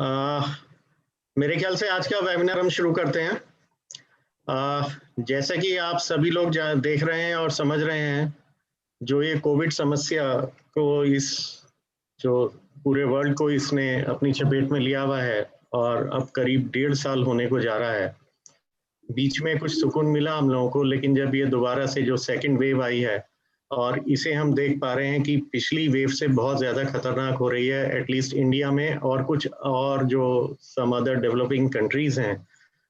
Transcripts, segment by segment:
अ, मेरे ख्याल से आज का वेबिनार हम शुरू करते हैं। जैसे कि आप सभी लोग देख रहे हैं और समझ रहे हैं, जो ये कोविड समस्या को जो पूरे वर्ल्ड को इसने अपनी चपेट में लिया हुआ है और अब करीब 1.5 साल होने को जा रहा है। बीच में कुछ सुकून मिला हम लोगों को, लेकिन जब ये दोबारा से जो सेकंड वेव आई है और इसे हम देख पा रहे हैं कि पिछली वेव से बहुत ज़्यादा खतरनाक हो रही है, एटलीस्ट इंडिया में और कुछ और जो सम अदर डेवलपिंग कंट्रीज़ हैं,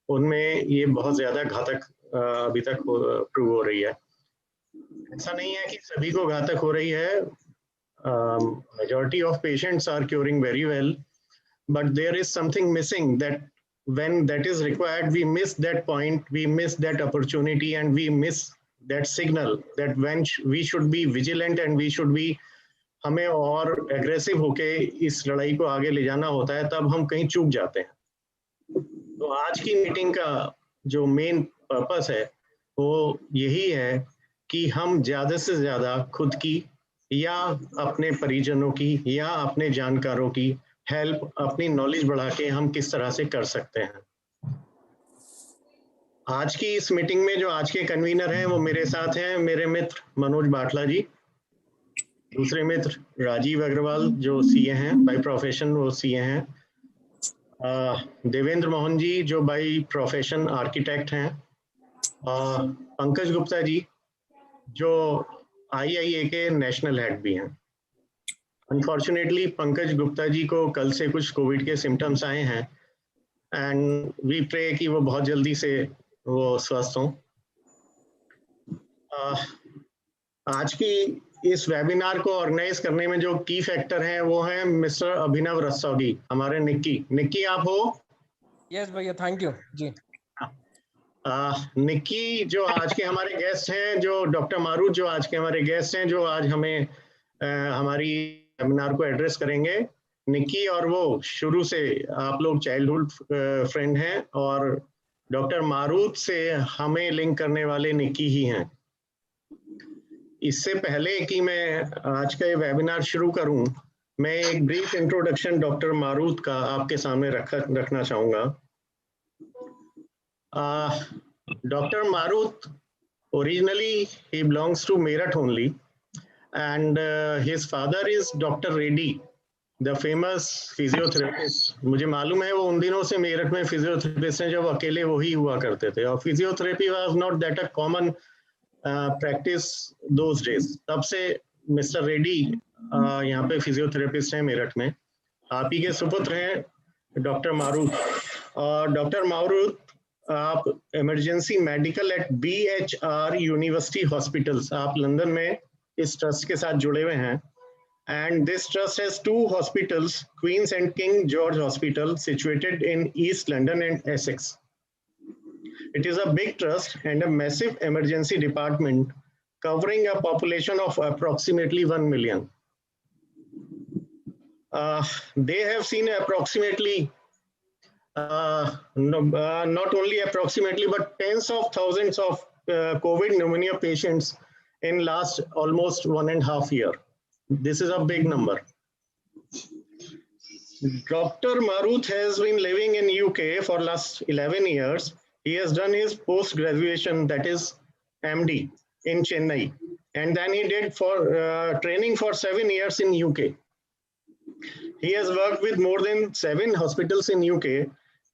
उनमें ये बहुत ज़्यादा घातक अभी तक प्रूव हो रही है। ऐसा नहीं है कि सभी को घातक हो रही है। Majority of patients are curing very well, but there is something missing, that when that is required, we miss that point, we miss that opportunity, and we miss that signal that when we should be vigilant and we should be, हमें और aggressive होके इस लड़ाई को आगे ले जाना होता है, तब हम कहीं चूक जाते हैं। तो आज की मीटिंग का जो मेन पर्पस है वो यही है कि हम ज़्यादा से ज़्यादा खुद की या अपने परिजनों की या अपने जानकारों की हेल्प, अपनी नॉलेज बढ़ा के हम किस तरह से कर सकते हैं। आज की इस मीटिंग में जो आज के कन्वीनर हैं वो मेरे साथ हैं मेरे मित्र मनोज बाटला जी, दूसरे मित्र राजीव अग्रवाल जो सीए हैं, बाय प्रोफेशन वो सीए हैं, देवेंद्र मोहन जी जो बाय प्रोफेशन आर्किटेक्ट हैं, पंकज गुप्ता जी जो आईआईए के नेशनल हेड भी हैं। अनफॉर्चुनेटली पंकज गुप्ता जी को कल से कुछ कोविड के सिम्टम्स आए हैं एंड वी प्रे कि वो बहुत जल्दी से वो स्वस्थ हों। आज की इस वेबिनार को ऑर्गेनाइज करने में जो की फैक्टर हैं वो हैं मिस्टर अभिनव रस्तोगी, हमारे निक्की आप हो? यस भैया, थैंक यू जी। निक्की जो आज के हमारे गेस्ट हैं, जो डॉक्टर मारूत जो आज के हमारे गेस्ट हैं, जो आज हमें हमारी वेबिनार को एड्रेस करेंगे। निक्की और वो शुरू से आप लोग चाइल्डहुड फ्रेंड हैं और डॉक्टर मारूत से हमें लिंक करने वाले निक्की ही हैं। इससे पहले कि मैं आज का ये वेबिनार शुरू करूं, मैं एक ब्रीफ इंट्रोडक्शन डॉक्टर मारूत का आपके सामने रखना चाहूँगा। Dr. Marut, originally he belongs to Meerut only, and his father is Dr. Reddy, the famous physiotherapist. मुझे मालूम है वो उन दिनों से मेरठ में फिजियोथेरेपिस्ट हैं जब अकेले वही हुआ करते थे और physiotherapy was not that a common practice those days. तब से मिस्टर रेड्डी यहाँ पे फिजियोथेरेपिस्ट हैं मेरठ में। आप ही के सुपुत्र हैं डॉक्टर मारूत, और डॉक्टर मारूत आप emergency medical at BHR university hospitals, आप लंदन में इस ट्रस्ट के साथ जुड़े हुए हैं। And this trust has 2 hospitals, Queen's and King George hospital situated in East London and Essex. It is a big trust and a massive emergency department covering a population of approximately 1 million. They have seen approximately not only approximately but tens of thousands of COVID pneumonia patients in last almost 1.5 years. This is a big number. Dr. Marut has been living in UK for last 11 years. He has done his post-graduation, that is MD, in Chennai, and then he did for training for 7 years in UK. He has worked with more than 7 hospitals in UK.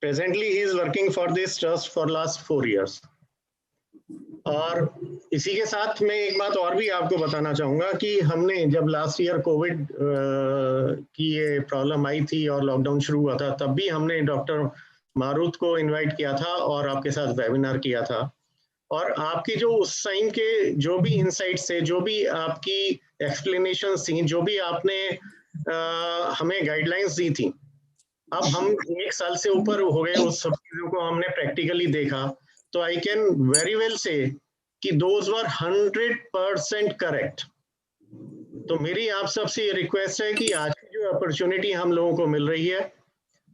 Presently, he is working for this trust for last 4 years. और इसी के साथ मैं एक बात और भी आपको बताना चाहूँगा कि हमने जब लास्ट ईयर कोविड की ये प्रॉब्लम आई थी और लॉकडाउन शुरू हुआ था, तब भी हमने डॉक्टर मारूत को इनवाइट किया था और आपके साथ वेबिनार किया था। और आपकी जो उस टाइम के जो भी इंसाइट्स थे, जो भी आपकी एक्सप्लेनेशंस थी, जो भी आपने हमें गाइडलाइंस दी थी, अब हम 1 साल से ऊपर हो गए, उस सब चीजों को हमने प्रैक्टिकली देखा, तो आई कैन वेरी वेल से कि दोज वर 100% करेक्ट। तो मेरी आप सबसे ये रिक्वेस्ट है कि आज की जो अपॉर्चुनिटी हम लोगों को मिल रही है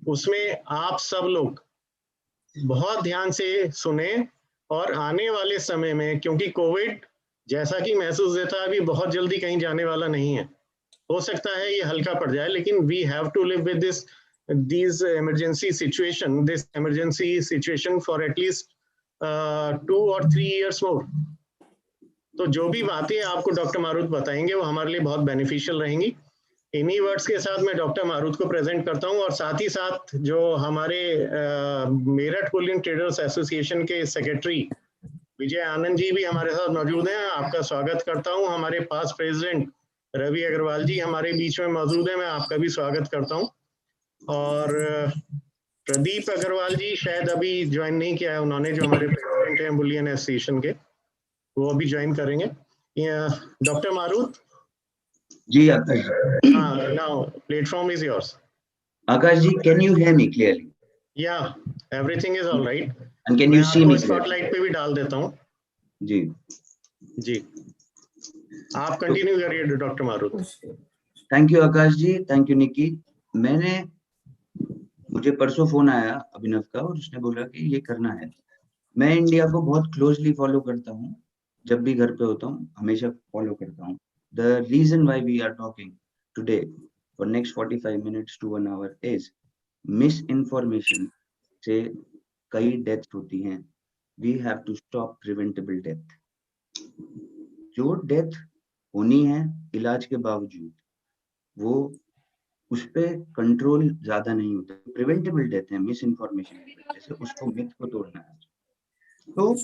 उसमें आप सब लोग बहुत ध्यान से सुने और आने वाले समय में, क्योंकि कोविड जैसा कि महसूस देता है अभी बहुत जल्दी कहीं जाने वाला नहीं है, हो सकता है ये हल्का पड़ जाए, लेकिन we have to live with this this emergency situation for at least 2 or 3 years more. तो जो भी बातें आपको डॉक्टर मारुत बताएंगे वो हमारे लिए बहुत बेनिफिशियल रहेंगी। इन्हीं वर्ड्स के साथ मैं डॉक्टर मारुत को प्रेजेंट करता हूं और साथ ही साथ जो हमारे मेरठ बुलियन ट्रेडर्स एसोसिएशन के सेक्रेटरी विजय आनंद जी भी हमारे साथ मौजूद हैं। आपका स्वागत करता हूं। हमारे पास प्रेसिडेंट रवि अग्रवाल जी हमारे बीच में मौजूद हैं, मैं आपका भी स्वागत करता हूं। और प्रदीप अग्रवाल जी शायद अभी ज्वाइन नहीं किया है उन्होंने, जो हमारे प्रेसिडेंट हैं बुलियन एसोसिएशन के, वो अभी ज्वाइन करेंगे। Doctor Marut ji Akash, now platform is yours. Akash ji, can you hear me clearly? Yeah, everything is all right. And can you see me clearly? Spotlight पे भी डाल देता हूँ जी जी, आप कंटिन्यू करिए doctor Marut. Thank you Akash ji, thank you Niki. मुझे परसों फोन आया अभिनव का और उसने बोला कि ये करना है। मैं इंडिया को बहुत क्लोजली फॉलो करता हूँ, जब भी घर पे होता हूँ हमेशा फॉलो करता हूँ। The reason why we are talking today for next 45 minutes to 1 hour is misinformation से कई डेथ होती हैं। We have to stop preventable death. जो डेथ होनी है इलाज के बावजूद, वो उस पे कंट्रोल ज्यादा नहीं होता। प्रिवेंटेबल डेथ है मिस इन्फॉर्मेशन की वजह से, उसको मिथ को तोड़ना है। तो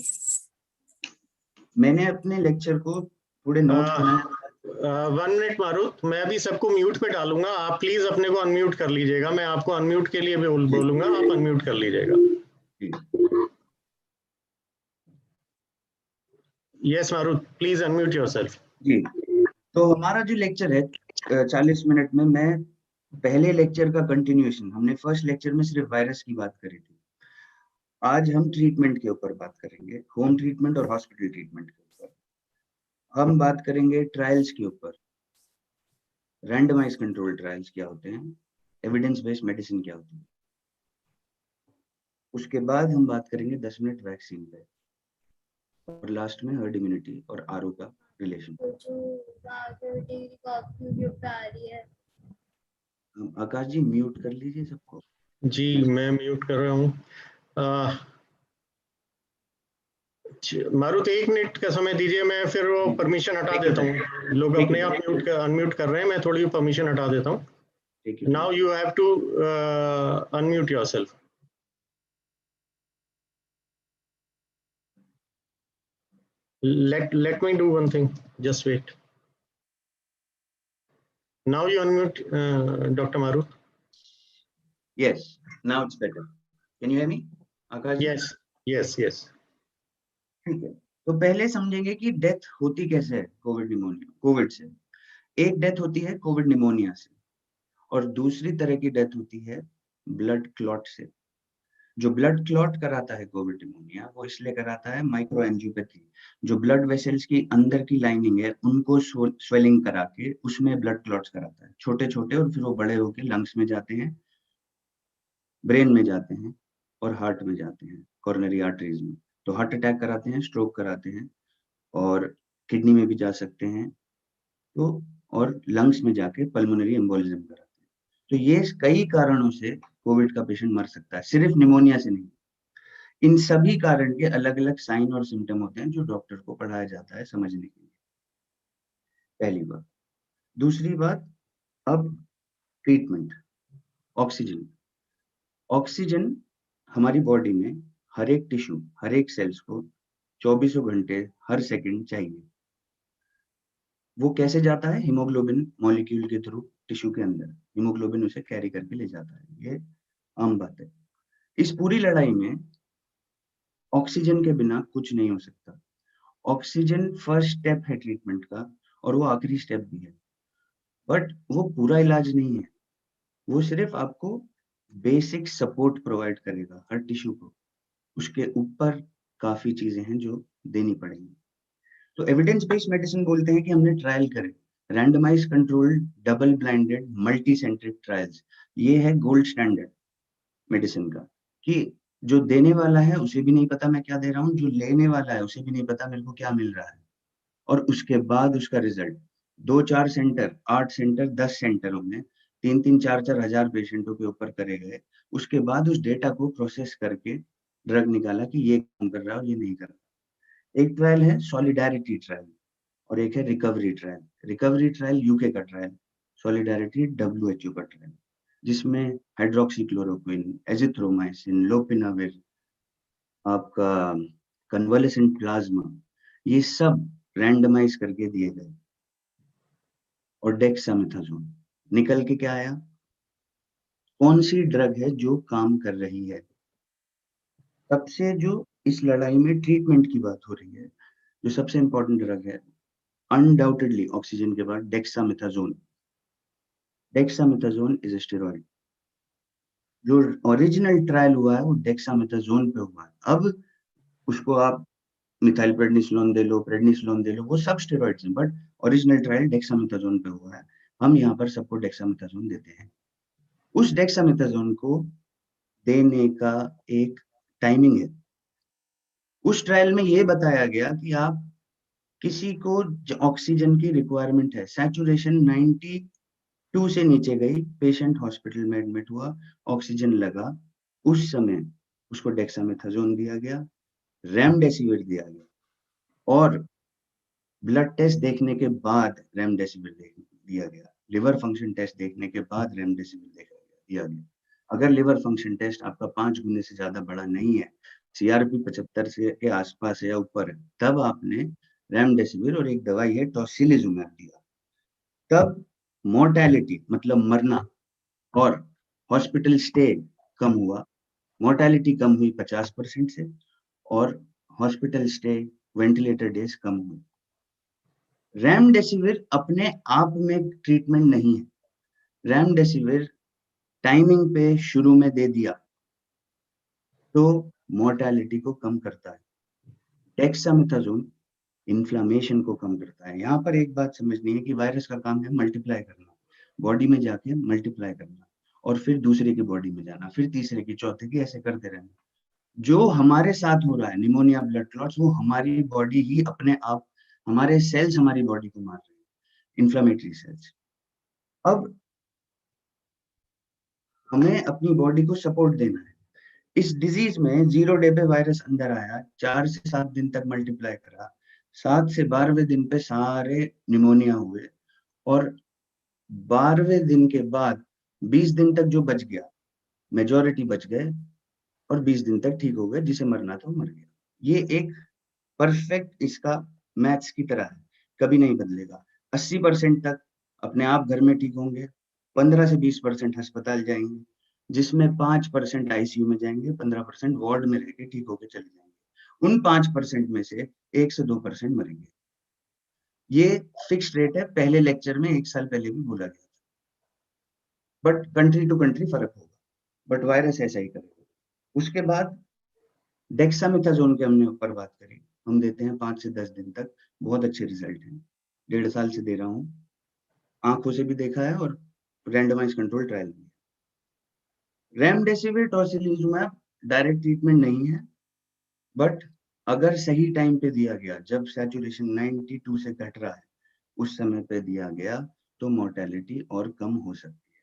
मैंने अपने लेक्चर को थोड़े नोट्स बनाए। 1 मिनट मारुत, मैं अभी सबको म्यूट पे डालूंगा, आप प्लीज अपने को अनम्यूट कर लीजिएगा। मैं आपको अनम्यूट के लिए भी बोलूंगा, आप अनम्यूट कर लीजिएगा। Yes Marut, please unmute yourself. जी, तो हमारा जो लेक्चर है 40 मिनट में, मैं पहले लेक्चर का कंटिन्यूएशन, हमने फर्स्ट लेक्चर में सिर्फ वायरस की बात करी थी। आज हम ट्रीटमेंट के ऊपर बात करेंगे, होम ट्रीटमेंट और हॉस्पिटल ट्रीटमेंट के ऊपर। हम बात करेंगे ट्रायल्स के ऊपर, रैंडमाइज कंट्रोल ट्रायल्स क्या होते हैं, एविडेंस बेस्ड मेडिसिन क्या होती है। उसके बाद हम बात करेंगे 10 मिनट वैक्सीन पे, और लास्ट में हर्ड इम्यूनिटी और आरओ का रिलेशन। आकाश जी म्यूट कर लीजिए सबको। जी मैं म्यूट कर रहा हूँ। मारुत 1 मिनट का समय दीजिए, मैं फिर वो परमिशन हटा देता हूँ। लोग अपने आप अनम्यूट कर रहे हैं, मैं थोड़ी परमिशन हटा देता हूँ। Now you have to unmute yourself. Let me do one thing. Just wait. Now you unmute, Dr. Marut. Yes, now it's better. Can you hear me, Akash? Yes. ठीक है, तो पहले समझेंगे कि डेथ होती कैसे है कोविड से। एक डेथ होती है कोविड निमोनिया से, और दूसरी तरह की डेथ होती है ब्लड क्लॉट से। जो ब्लड क्लॉट कराता है कोविड निमोनिया, वो इसलिए कराता है माइक्रो एंजियोपैथी, जो ब्लड वेसल्स की अंदर की लाइनिंग है उनको स्वेलिंग करा के उसमें ब्लड क्लॉट्स कराता है, छोटे छोटे, और फिर वो बड़े होके लंग्स में जाते हैं, ब्रेन में जाते हैं और हार्ट में जाते हैं, कॉर्नरी आर्टरीज में। तो हार्ट अटैक कराते हैं, स्ट्रोक कराते हैं, और किडनी में भी जा सकते हैं, तो और लंग्स में जाके पल्मोनरी एम्बोलिज्म कराते हैं। तो ये कई कारणों से कोविड का पेशेंट मर सकता है, सिर्फ निमोनिया से नहीं। इन सभी कारण के अलग अलग साइन और सिम्टम होते हैं जो डॉक्टर को पढ़ाया जाता है समझने के लिए। पहली बात। दूसरी बात, अब ट्रीटमेंट। ऑक्सीजन हमारी बॉडी में हर एक टिश्यू, हर एक सेल्स को 24 घंटे हर सेकंड चाहिए। वो कैसे जाता है? हीमोग्लोबिन मॉलिक्यूल के थ्रू टिश्यू के अंदर हीमोग्लोबिन उसे कैरी करके ले जाता है, ये आम बात है। इस पूरी लड़ाई में ऑक्सीजन के बिना कुछ नहीं हो सकता। ऑक्सीजन फर्स्ट स्टेप है ट्रीटमेंट का, और वो आखिरी स्टेप भी है, बट वो पूरा इलाज नहीं है। वो सिर्फ आपको बेसिक सपोर्ट प्रोवाइड करेगा हर टिश्यू को, उसके ऊपर काफी चीजें हैं जो देनी पड़ेंगी। तो एविडेंस बेस्ड मेडिसिन बोलते हैं कि हमने ट्रायल करे, randomise controlled double blinded multi centric trials. ये है गोल्ड स्टैंडर्ड मेडिसिन का, कि जो देने वाला है उसे भी नहीं पता मैं क्या दे रहा हूँ, जो लेने वाला है उसे भी नहीं पता मेरे को क्या मिल रहा है, और उसके बाद उसका रिजल्ट 2-4 सेंटर, 8 सेंटर, 10 सेंटरों में 3-3, 4-4 हजार पेशेंटों के ऊपर करे गए। उसके बाद उस डेटा को प्रोसेस करके ड्रग निकाला कि ये काम कर रहा है और ये नहीं कर रहा। एक ट्रायल है सॉलिडारिटी ट्रायल और एक है recovery trial. Recovery trial UK का ट्रायल, सॉलिडारिटी WHO का ट्रायल, जिसमें हाइड्रोक्सीक्लोरोक्विन, एजिथ्रोमाइसिन, लोपिनाविर, आपका कन्वालेसेंट प्लाज्मा, ये सब रैंडमाइज करके दिए गए और डेक्सामेथासोन निकल के क्या आया, कौन सी ड्रग है जो काम कर रही है। तब से जो इस लड़ाई में ट्रीटमेंट की बात हो रही है, जो सबसे इंपॉर्टेंट ड्रग है अनडाउटेडली ऑक्सीजन के बाद dexamethasone. Dexamethasone is a steroid. जो ओरिजिनल ट्रायल हुआ है वो डेक्सामेथासोन पे हुआ है। अब उसको आप मिथाइल प्रेडनिसोलोन दे लो, प्रेडनिसोलोन दे लो, वो सब स्टेरॉइड्स हैं, बट ओरिजिनल ट्रायल डेक्सामेथासोन पे हुआ है। हम यहाँ पर सबको डेक्सामेथासोन देते हैं। उस डेक्सामेथासोन को देने का एक टाइमिंग है। उस ट्रायल में ये बताया गया कि आप किसी को ऑक्सीजन की रिक्वायरमेंट है, सैचुरेशन 92 से नीचे गई, पेशेंट हॉस्पिटल में एडमिट हुआ, ऑक्सीजन लगा, उस समय उसको डेक्सामेथासोन दिया गया, रेमडेसिविर दिया गया और ब्लड टेस्ट देखने के बाद रेमडेसिविर दिया गया। लिवर फंक्शन टेस्ट देखने के बाद रेमडेसिविर दिया गया। अगर लिवर फंक्शन टेस्ट आपका 5 गुने से ज्यादा बड़ा नहीं है, CRP 75 से के आसपास या ऊपर है, तब आपने रेमडेसिविर और एक दवाई है टोसिलिजुमैब दिया। तब मोर्टेलिटी मतलब मरना और हॉस्पिटल स्टे कम हुआ। मोर्टेलिटी कम हुई 50% से और हॉस्पिटल स्टे, वेंटिलेटर डेज कम हुई। रेमडेसिविर अपने आप में ट्रीटमेंट नहीं है। रेमडेसिविर टाइमिंग पे शुरू में दे दिया तो मोर्टेलिटी को कम करता है। डेक्सामेथासोन इन्फ्लामेशन को कम करता है। यहाँ पर एक बात समझनी है कि वायरस का काम है मल्टीप्लाई करना, बॉडी में जाके मल्टीप्लाई करना और फिर दूसरे की बॉडी में जाना, फिर तीसरे की, चौथे की, ऐसे करते रहना। जो हमारे साथ हो रहा है निमोनिया, ब्लड क्लॉट्स, वो हमारी बॉडी ही अपने आप, हमारे सेल्स हमारी बॉडी को मार रहे हैं, इन्फ्लामेटरी सेल्स। अब हमें अपनी बॉडी को सपोर्ट देना है। इस डिजीज में 0 डे पे वायरस अंदर आया, 4 से 7 दिन तक मल्टीप्लाई करा, 7 से 12वें दिन पे सारे निमोनिया हुए और 12वें दिन के बाद 20 दिन तक जो बच गया, मेजॉरिटी बच गए और 20 दिन तक ठीक हो गए, जिसे मरना था वो मर गया। ये एक परफेक्ट इसका मैथ्स की तरह है, कभी नहीं बदलेगा। 80% तक अपने आप घर में ठीक होंगे, 15 से 20% अस्पताल जाएंगे, जिसमें 5% ICU में जाएंगे, 15% वार्ड में रह के ठीक होके चले जाएंगे। उन 5% में से 1 से 2% मरेंगे। ये फिक्स्ड रेट है, पहले लेक्चर में 1 साल पहले भी बोला गया था, बट कंट्री टू कंट्री फर्क होगा, बट वायरस ऐसा ही करेगा। उसके बाद डेक्सामेथासोन के हमने ऊपर बात करी, हम देते हैं 5 से 10 दिन तक, बहुत अच्छे रिजल्ट हैं। 1.5 साल से दे रहा हूँ, आंखों से भी देखा है और रैंडमाइज कंट्रोल ट्रायल में। रेमडेसिविर, टोसिलिजुमैब डायरेक्ट ट्रीटमेंट नहीं है, बट अगर सही टाइम पे दिया गया, जब सैचुरेशन 92 से घट रहा है, उस समय पे दिया गया तो मोर्टेलिटी और कम हो सकती है।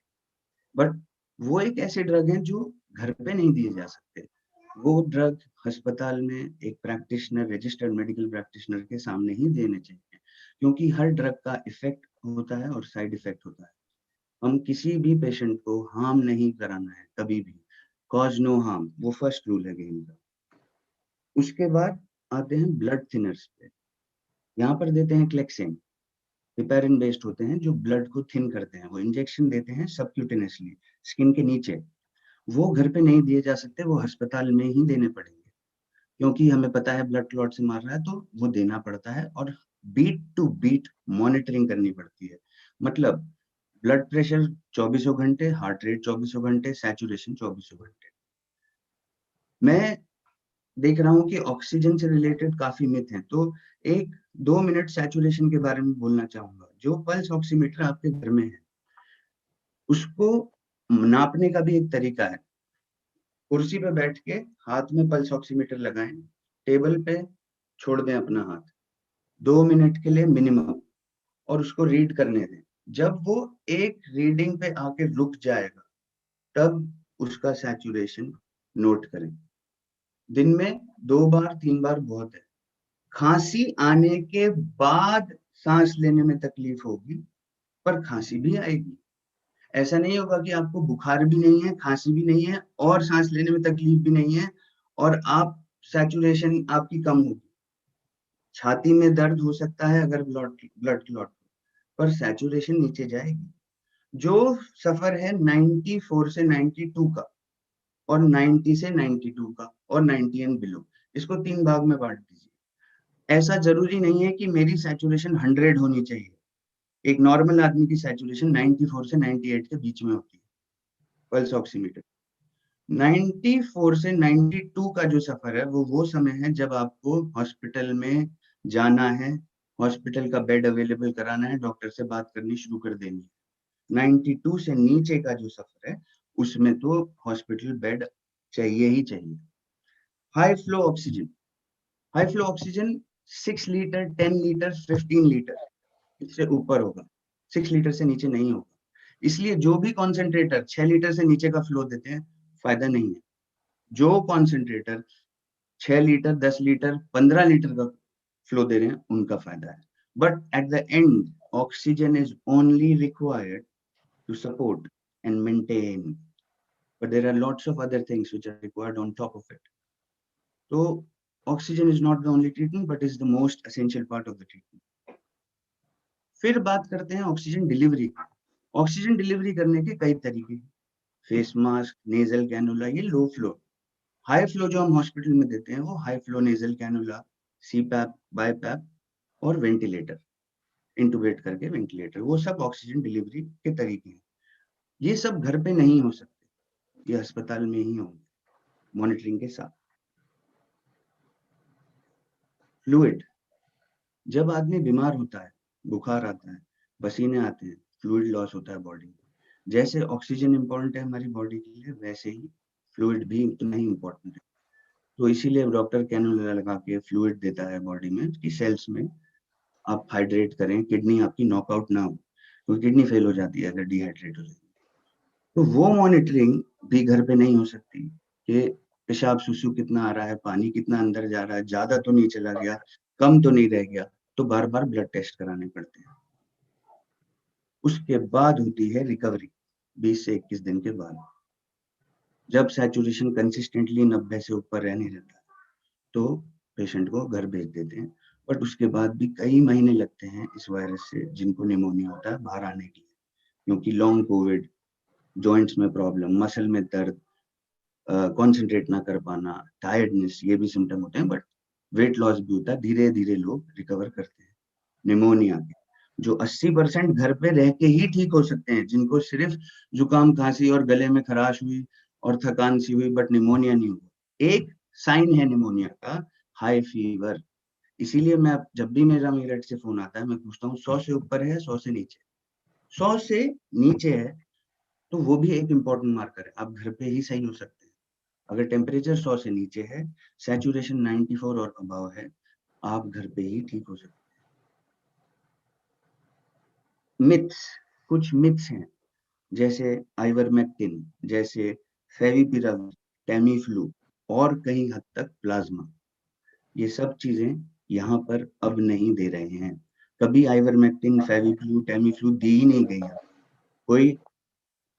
बट वो एक ऐसे ड्रग हैं जो घर पे नहीं दिए जा सकते। वो ड्रग अस्पताल में एक प्रैक्टिशनर, रजिस्टर्ड मेडिकल प्रैक्टिशनर के सामने ही देने चाहिए, क्योंकि हर ड्रग का इफेक्ट होता है और साइड इफेक्ट होता है। हम किसी भी पेशेंट को हार्म नहीं कराना है कभी भी, कॉज नो हार्म, वो फर्स्ट रूल है गेम का। उसके बाद आते हैं ब्लड थिनर्स पे। यहाँ पर देते हैं क्लेक्सेन, हेपेरिन बेस्ड होते हैं जो ब्लड को थिन करते हैं। वो इंजेक्शन देते हैं सबक्यूटेनियसली स्किन के नीचे। वो घर पे नहीं दिए जा सकते, वो अस्पताल में ही देने पड़ेंगे, क्योंकि हमें पता है ब्लड क्लॉट से मार रहा है, तो वो देना पड़ता है और बीट टू बीट मॉनिटरिंग करनी पड़ती है। मतलब ब्लड प्रेशर 24 घंटे, हार्ट रेट 24 घंटे, सैचुरेशन 24 घंटे। मैं देख रहा हूँ कि ऑक्सीजन से रिलेटेड काफी मिथ हैं, तो 1-2 मिनट सैचुरेशन के बारे में बोलना चाहूंगा। जो पल्स ऑक्सीमीटर आपके घर में है, उसको नापने का भी एक तरीका है। कुर्सी पे बैठ के हाथ में पल्स ऑक्सीमीटर लगाएं, टेबल पे छोड़ दें अपना हाथ 2 मिनट के लिए मिनिमम और उसको रीड करने दें। जब वो एक रीडिंग पे आके रुक जाएगा तब उसका सैचुरेशन नोट करें। दिन में 2 बार 3 बार बहुत है। खांसी आने के बाद सांस लेने में तकलीफ होगी, पर खांसी भी आएगी। ऐसा नहीं होगा कि आपको बुखार भी नहीं है, खांसी भी नहीं है और सांस लेने में तकलीफ भी नहीं है और आप सैचुरेशन आपकी कम होगी। छाती में दर्द हो सकता है अगर ब्लड क्लॉट, पर सैचुरेशन नीचे जाएगी। जो सफर है 94 से 92 का और 90 से 92 का और 90 एंड बिलो, इसको 3 भाग में बांट दीजिए। ऐसा जरूरी नहीं है कि मेरी सैचुरेशन 100 होनी चाहिए। एक नॉर्मल आदमी की सैचुरेशन 94 से 98 के बीच में होती है पल्स ऑक्सीमीटर। 94 से 92 का जो सफर है वो समय है जब आपको हॉस्पिटल में जाना है, हॉस्पिटल का बेड अवेलेबल कराना है, डॉक्टर से बात करनी शुरू कर देनी है। 92 से नीचे का जो सफर है उसमें तो हॉस्पिटल बेड चाहिए ही चाहिए। High flow oxygen, high flow oxygen 6 litre, 10 litre, 15 litre, इससे ऊपर होगा, 6 लीटर से नीचे नहीं होगा। इसलिए जो भी कॉन्सेंट्रेटर 6 लीटर से नीचे का फ्लो देते हैं फायदा नहीं है। जो कॉन्सेंट्रेटर 6 लीटर, 10 लीटर, 15 लीटर का फ्लो दे रहे हैं उनका फायदा है। But at the end oxygen is only required to support and maintain, but there are lots of other things which are required on top of it. So oxygen is not the only treatment but is the most essential part of the treatment. फिर बात करते हैं oxygen delivery. Oxygen delivery करने के कई तरीके हैं, face mask, nasal cannula, ये लो फ्लो। हाई फ्लो जो हम हॉस्पिटल में देते हैं वो high flow nasal cannula, CPAP, BiPAP और वेंटिलेटर, इंटूबेट करके वेंटिलेटर, वो सब ऑक्सीजन डिलीवरी के तरीके हैं। ये सब घर पे नहीं हो सकते, ये अस्पताल में ही होंगे मॉनिटरिंग के साथ। फ्लूइड, जब आदमी बीमार होता है, बुखार आता है, पसीने आते हैं, फ्लूइड लॉस होता है बॉडी में। जैसे ऑक्सीजन इंपॉर्टेंट है हमारी बॉडी के लिए, वैसे ही फ्लूइड भी उतना ही इंपॉर्टेंट है। तो इसीलिए डॉक्टर कैनुला लगा के फ्लूइड देता है बॉडी में कि सेल्स में आप हाइड्रेट करें, किडनी आपकी नॉकआउट ना हो, क्योंकि किडनी फेल हो जाती है अगर डिहाइड्रेट हो जाए। तो वो मॉनिटरिंग भी घर पे नहीं हो सकती कि पेशाब सुसु कितना आ रहा है, पानी कितना अंदर जा रहा है, ज्यादा तो नहीं चला गया, कम तो नहीं रह गया, तो बार बार ब्लड टेस्ट कराने पड़ते हैं। उसके बाद होती है रिकवरी 20 से 21 दिन के बाद। जब सैचुरेशन कंसिस्टेंटली 90 से ऊपर रहने लगता है तो पेशेंट को घर भेज देते हैं। बट उसके बाद भी कई महीने लगते हैं इस वायरस से, जिनको निमोनिया होता है, बाहर आने के लिए, क्योंकि लॉन्ग कोविड, जॉइंट्स में प्रॉब्लम, मसल में दर्द, कॉन्सेंट्रेट ना कर पाना, टायर्डनेस, ये भी सिम्टम होते हैं। बट वेट लॉस भी होता है, धीरे धीरे लोग रिकवर करते हैं निमोनिया के। जो 80% घर पे रह के ही ठीक हो सकते हैं, जिनको सिर्फ जुकाम, खांसी और गले में खराश हुई और थकान सी हुई, बट निमोनिया नहीं हुआ। एक साइन है निमोनिया का, हाई फीवर। इसीलिए मैं जब भी मेरा मेरठ से फोन आता है मैं पूछता हूँ 100 से ऊपर है, 100 से नीचे। 100 से नीचे है तो वो भी एक इम्पोर्टेंट मार्कर है, आप घर पे ही सही हो सकते हैं। अगर टेम्परेचर 100 से नीचे है, सैचुरेशन 94 और अबव है, आप घर पे ही ठीक हो सकते हैं। मिथ्स, कुछ मिथ्स हैं, जैसे आइवरमेक्टिन, जैसे फेविपिराविर, टेमीफ्लू और कई हद तक प्लाज्मा, ये सब चीजें यहाँ पर अब नहीं दे रहे हैं। कभी आइवरमेक्टिन, फेविफ्लू, टेमीफ्लू दी ही नहीं गई है, कोई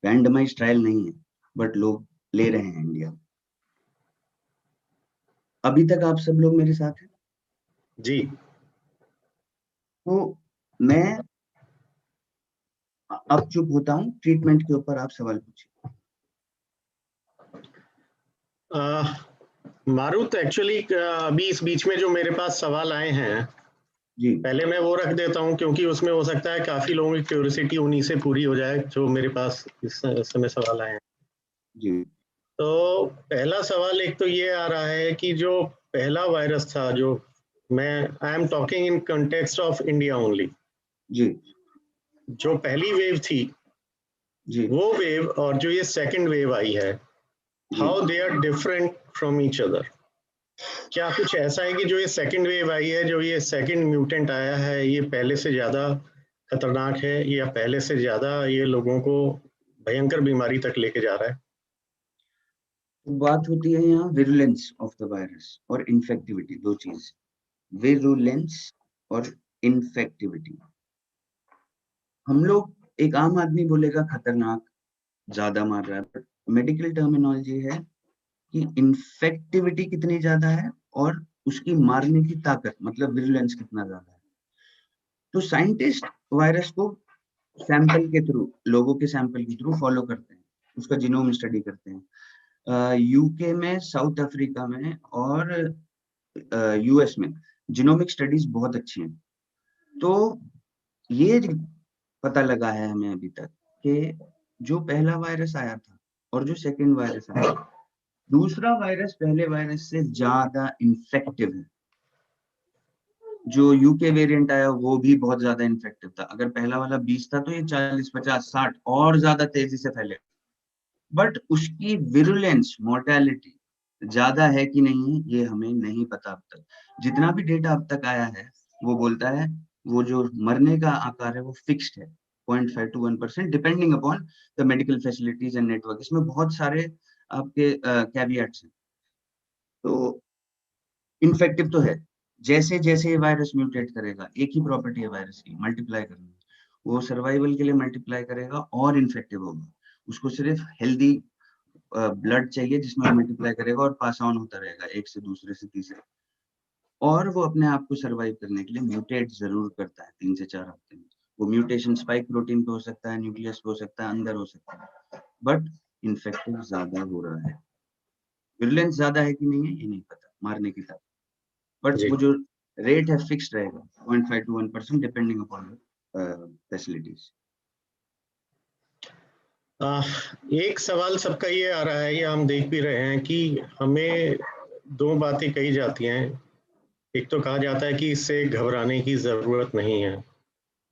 रैंडमाइज ट्रायल नहीं है, बट लोग ले रहे हैं इंडिया में। अभी तक आप सब लोग मेरे साथ हैं जी। तो मैं अब चुप होता हूँ, ट्रीटमेंट के ऊपर आप सवाल पूछिए। मारुत, एक्चुअली अभी इस बीच में जो मेरे पास सवाल आए हैं, जी पहले मैं वो रख देता हूँ, क्योंकि उसमें हो सकता है काफी लोगों की क्यूरियोसिटी उन्हीं से पूरी हो जाए जो मेरे पास इस समय सवाल आए हैं। जी तो पहला सवाल एक तो ये आ रहा है कि जो पहला वायरस था, जो I am talking in context of India only, जी जो पहली वेव थी जी वो वेव और जो ये सेकंड वेव आई है, जी how they are different from each other? क्या कुछ ऐसा है कि जो ये सेकंड वेव आई है, जो ये सेकंड म्यूटेंट आया है, ये पहले से ज्यादा खतरनाक है या पहले से ज्यादा ये लोगों को भयंकर बीमारी तक लेके जा रहा है? तो बात होती है यहाँ विरुलेंस ऑफ द वायरस और इन्फेक्टिविटी, दो चीज, विरुलेंस और इन्फेक्टिविटी। हम लोग, एक आम आदमी बोलेगा खतरनाक, ज्यादा मार रहा है, बट मेडिकल टर्मिनोलॉजी है कि इन्फेक्टिविटी कितनी ज्यादा है और उसकी मारने की ताकत, मतलब विरुलेंस कितना ज्यादा है। तो साइंटिस्ट वायरस को सैंपल के थ्रू, लोगों के सैंपल के थ्रू फॉलो करते हैं, उसका जीनोम स्टडी करते हैं। यूके में, साउथ अफ्रीका में और यूएस में जीनोमिक स्टडीज बहुत अच्छी हैं। तो ये पता लगा है हमें अभी तक कि जो पहला वायरस आया था और जो सेकंड वायरस आया, दूसरा वायरस पहले वायरस से ज्यादा इन्फेक्टिव है। जो यूके वेरिएंट आया वो भी बहुत ज्यादा इन्फेक्टिव था। अगर पहला वाला 20 था तो ये 40, 50, 60 और ज्यादा तेजी से फैले। बट उसकी विरुलेंस, मोर्टेलिटी ज्यादा है कि नहीं, ये हमें नहीं पता अब तक। जितना भी डेटा अब तक आया है वो बोलता है वो जो मरने का आकार है वो फिक्स्ड है, 0.5 to 1%, depending upon the medical facilities and network. इसमें बहुत सारे आपके कैविएट्स हैं। तो इन्फेक्टिव तो है। जैसे जैसे ये वायरस म्यूटेट करेगा, एक ही प्रॉपर्टी है वायरस की, मल्टीप्लाई करना, वो सर्वाइवल के लिए मल्टीप्लाई करेगा और इन्फेक्टिव होगा। उसको सिर्फ हेल्दी ब्लड चाहिए जिसमें मल्टीप्लाई करेगा और पास ऑन होता रहेगा एक से दूसरे से तीसरे। और वो अपने आप को सर्वाइव करने के लिए म्यूटेट जरूर करता है 3 से 4 हफ्ते में। वो म्यूटेशन स्पाइक प्रोटीन पे हो सकता है, न्यूक्लियस पे हो सकता है, अंदर हो सकता है, बट इन्फेक्टिव ज्यादा हो रहा है। विरुलेंस ज्यादा है कि नहीं है ये नहीं पता, मारने की तरफ, बट जी। वो जो रेट है फिक्स्ड रहेगा, 0.5 to 1%, डिपेंडिंग अपॉन फैसिलिटीज। एक सवाल सबका ये आ रहा है, ये हम देख भी रहे हैं कि हमें दो बातें कही जाती हैं। एक तो कहा जाता है कि इससे घबराने की जरूरत नहीं है,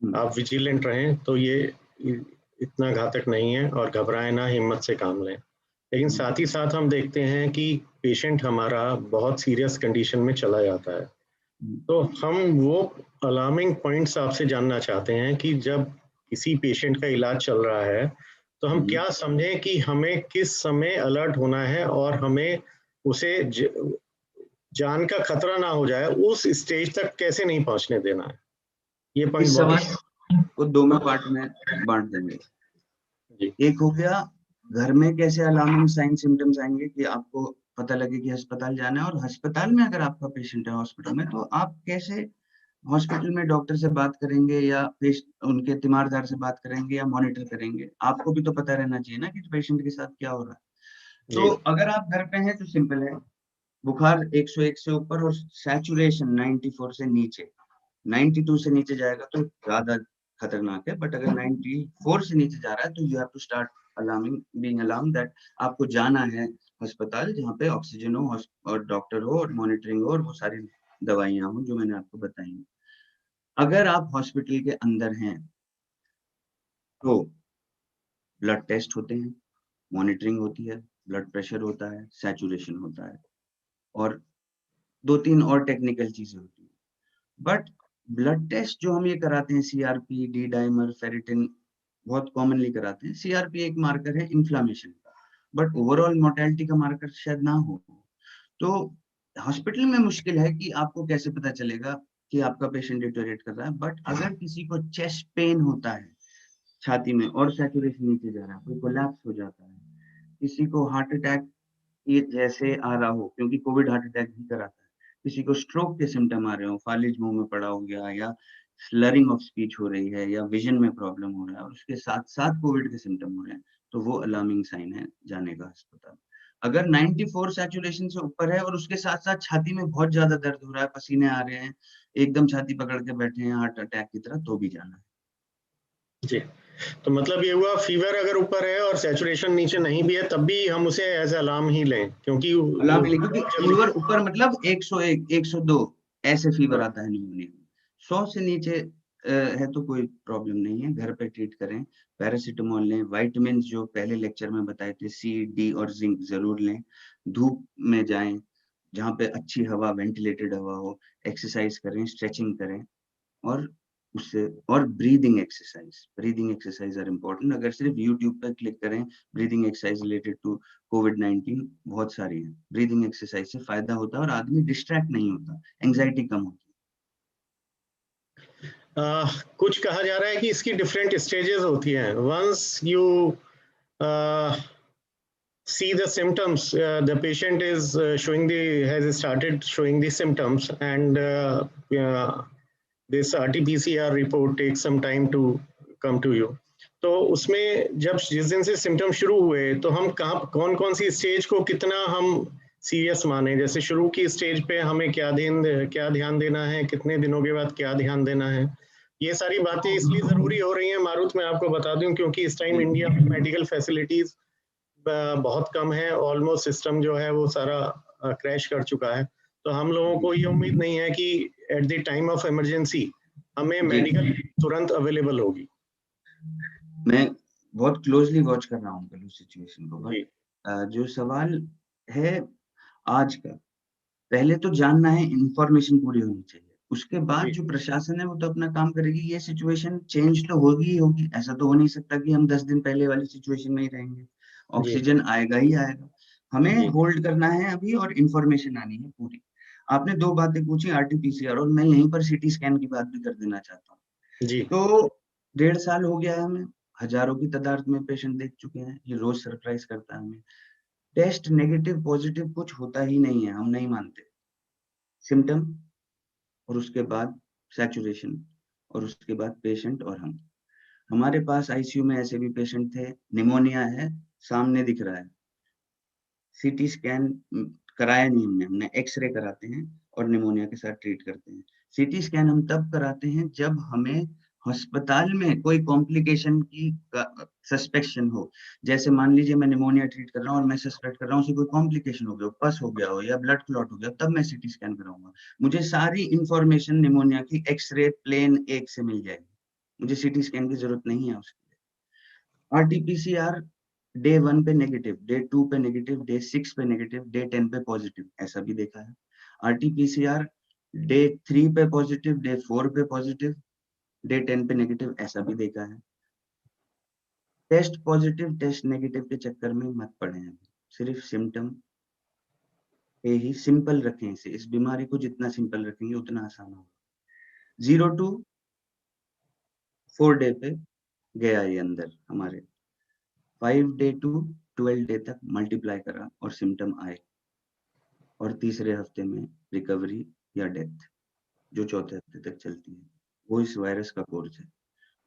आप विजिलेंट रहें तो ये इतना घातक नहीं है, और घबराएं ना, हिम्मत से काम लें। लेकिन साथ ही साथ हम देखते हैं कि पेशेंट हमारा बहुत सीरियस कंडीशन में चला जाता है। तो हम वो अलार्मिंग पॉइंट्स आपसे जानना चाहते हैं कि जब किसी पेशेंट का इलाज चल रहा है तो हम क्या समझें कि हमें किस समय अलर्ट होना है और हमें उसे जान का खतरा ना हो जाए उस स्टेज तक कैसे नहीं पहुंचने देना है। ये पॉइंट इस बहुत सवाल को दो में पार्ट में बांट देंगे। जी। एक हो गया घर में कैसे अलार्मिंग साइन सिम्टम्स आएंगे कि आपको पता लगे कि अस्पताल जाना है, और अस्पताल में अगर आपका पेशेंट है हॉस्पिटल में तो आप कैसे हॉस्पिटल में डॉक्टर से बात करेंगे या उनके तीमारदार से बात करेंगे या मॉनिटर करेंगे। आपको भी तो पता रहना चाहिए ना कि पेशेंट के साथ क्या हो रहा है। जी। तो अगर आप घर पे हैं तो सिंपल है, बुखार 101 से ऊपर और सैचुरेशन 94 से नीचे, 92 से नीचे जाएगा तो ज्यादा खतरनाक है। बट अगर 94 से नीचे जा रहा है तो you have to start alarming, being alarm that आपको जाना है अस्पताल जहाँ पे ऑक्सीजन हो और डॉक्टर हो और मॉनिटरिंग हो और वो सारी दवाइयां हो जो मैंने आपको बताई। अगर आप हॉस्पिटल के अंदर हैं तो ब्लड टेस्ट होते हैं, मॉनिटरिंग होती है, ब्लड प्रेशर होता है, सैचुरेशन होता है, और 2-3 और टेक्निकल चीजें होती हैं। बट ब्लड टेस्ट जो हम ये कराते हैं, सीआरपी, डी डाइमर, फेरिटिन, बहुत कॉमनली कराते हैं। सीआरपी एक मार्कर है इन्फ्लामेशन का, बट ओवरऑल मोर्टेलिटी का मार्कर शायद ना हो। तो हॉस्पिटल में मुश्किल है कि आपको कैसे पता चलेगा कि आपका पेशेंट डिटोरेट कर रहा है। बट अगर किसी को चेस्ट पेन होता है छाती में और सैचुरेशन नीचे जा रहा है, कोई कोलैप्स हो जाता है, किसी को हार्ट अटैक ये जैसे आ रहा हो, क्योंकि कोविड हार्ट अटैक भी कराता है, किसी को स्ट्रोक के सिम्टम आ रहे हो, फालिज मुंह में पड़ा हो गया, या स्लरिंग ऑफ स्पीच हो रही है, या विजन में प्रॉब्लम हो रहा है और उसके साथ साथ कोविड के सिम्टम हो रहे हैं, तो वो अलार्मिंग साइन है जाने का अस्पताल। अगर 94 सैचुरेशन से ऊपर है और उसके साथ साथ छाती में बहुत ज्यादा दर्द हो रहा है, पसीने आ रहे हैं, एकदम छाती पकड़ के बैठे हैं हार्ट अटैक की तरह, तो भी जाना है। जी। तो मतलब ये हुआ, फीवर अगर ऊपर है और सैचुरेशन नीचे नहीं भी है तब भी हम उसे एज अलार्म ही लें, क्योंकि अलार्म वो मिले, क्योंकि फीवर ऊपर मतलब 101, 102 ऐसे फीवर आता है निमोनिया में। 100 से नीचे है तो कोई प्रॉब्लम नहीं है, घर पे ट्रीट करें, पैरासीटामोल लें, विटामिन जो पहले लेक्चर में बताए थे, सी, डी और जिंक जरूर लें, धूप में जाएं जहाँ पे अच्छी हवा, वेंटिलेटेड हवा हो, एक्सरसाइज करें, स्ट्रेचिंग करें, और उससे, और ब्रीदिंग एक्सरसाइज आर इम्पोर्टेंट। अगर सिर्फ यूट्यूब पर क्लिक करें ब्रीदिंग एक्सरसाइज रिलेटेड टू कोविड-19, बहुत सारी है। ब्रीदिंग एक्सरसाइज से फायदा होता है और आदमी डिस्ट्रैक्ट नहीं होता, एंजाइटी कम होती है। कुछ कहा जा रहा है कि इसकी डिफरेंट स्टेजेस होती हैं। Once you see the symptoms, the patient is has started showing the symptoms, and this RT-PCR report takes some time to come to you. तो उसमें जब जिस दिन से सिम्टम शुरू हुए तो हम कौन कौन सी स्टेज को कितना हम सीरियस माने, जैसे शुरू की स्टेज पे हमें क्या ध्यान देना है, कितने दिनों के बाद क्या ध्यान देना है, ये सारी बातें इसलिए जरूरी हो रही हैं मारुत, मैं आपको बता दूं, क्योंकि इस टाइम इंडिया में मेडिकल फैसिलिटीज बहुत कम है, ऑलमोस्ट सिस्टम जो है वो सारा क्रैश कर चुका है। तो हम लोगों को ये उम्मीद नहीं है कि at the time of emergency हमें मेडिकल तुरंत अवेलेबल होगी। मैं बहुत क्लोजली वॉच कर रहा हूँ कल सिचुएशन को, बट जो सवाल है आज का, पहले तो जानना है, इंफॉर्मेशन पूरी होनी चाहिए, उसके बाद जो प्रशासन है वो तो अपना काम करेगी। ये सिचुएशन चेंज तो होगी ही होगी, ऐसा तो हो नहीं सकता कि हम 10 दिन पहले वाली सिचुएशन में ही रहेंगे। ऑक्सीजन आएगा ही आएगा, हमें होल्ड करना है अभी, और इंफॉर्मेशन आनी है पूरी। आपने दो बातें पूछी, RT-PCR, और मैं यहीं पर CT स्कैन की बात भी कर देना चाहता हूँ। तो 1.5 साल हो गया है, हमें हजारों की तादाद में पेशेंट देख चुके हैं, ये रोज सरप्राइज करता है हमें। टेस्ट नेगेटिव पॉजिटिव कुछ होता ही नहीं है, हम नहीं मानते। सिम्टम और उसके बाद सैचुरेशन और उसके बाद पेशेंट और हम। हमारे पास ICU में ऐसे भी पेशेंट थे, निमोनिया है, सामने दिख रहा है, CT स्कैन कराया नहीं हमने एक्सरे कराते हैं और निमोनिया के साथ ट्रीट करते हैं। CT स्कैन हम तब कराते हैं जब हमें अस्पताल में कोई कॉम्प्लिकेशन की सस्पेक्शन हो। जैसे मान लीजिए मैं निमोनिया ट्रीट कर रहा हूँ और मैं सस्पेक्ट कर रहा हूँ उसे कोई कॉम्प्लिकेशन हो गया, पस हो गया हो या ब्लड क्लॉट हो गया, तब मैं CT स्कैन कराऊंगा। मुझे सारी इंफॉर्मेशन निमोनिया की एक्सरे प्लेन एक से मिल जाएगी, मुझे CT स्कैन की जरूरत नहीं है उसके लिए। RT-PCR डे 1 पे नेगेटिव, डे 2 पे नेगेटिव, डे 6 पे नेगेटिव, डे 10 पे पॉजिटिव, ऐसा भी देखा है। RT-PCR डे 3 पे पॉजिटिव, डे 4 पे पॉजिटिव, डे 10 पे नेगेटिव, ऐसा भी देखा है। टेस्ट पॉजिटिव टेस्ट नेगेटिव के चक्कर में मत पड़े हैं, सिर्फ सिम्टम पे ही सिंपल रखें इसे। इस बीमारी को जितना सिंपल रखेंगे उतना आसान होगा। 0 to 4 डे पे गया ये अंदर हमारे, 5 डे to 12 डे तक मल्टीप्लाई करा और सिम्टम आए, और तीसरे हफ्ते में रिकवरी या डेथ, जो चौथे हफ्ते तक चलती है, वो इस वायरस का कोर्स है।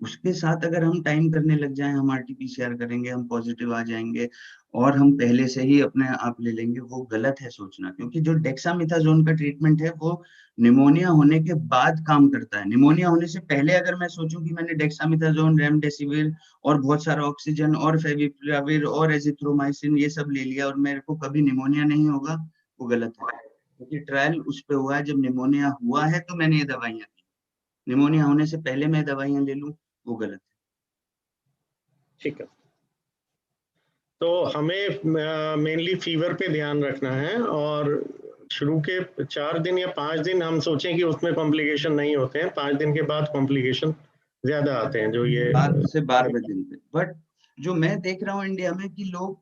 उसके साथ अगर हम टाइम करने लग जाएं, हम RT-PCR करेंगे, हम पॉजिटिव आ जाएंगे और हम पहले से ही अपने आप ले लेंगे, वो गलत है सोचना। क्योंकि जो डेक्सामेथासोन का ट्रीटमेंट है वो निमोनिया होने के बाद काम करता है। निमोनिया होने से पहले अगर मैं सोचूं कि मैंने डेक्सामेथासोन, रेमडेसिविर और बहुत सारा ऑक्सीजन और फेविपिराविर और एजिथ्रोमाइसिन ये सब ले लिया और मेरे को कभी निमोनिया नहीं होगा, वो गलत है। क्योंकि ट्रायल उस पर हुआ है जब निमोनिया हुआ है तो मैंने ये दवाइयां दी, निमोनिया होने से पहले मैं दवाइयां ले लूं, वो गलत है। ठीक है, तो हमें मेनली फीवर पे ध्यान रखना है, और शुरू के 4 दिन या 5 दिन हम सोचें कि उसमें कॉम्प्लिकेशन नहीं होते हैं, 5 दिन के बाद कॉम्प्लिकेशन ज्यादा आते हैं, जो ये 7 से 12 दिन पे। बट जो मैं देख रहा हूँ इंडिया में कि लोग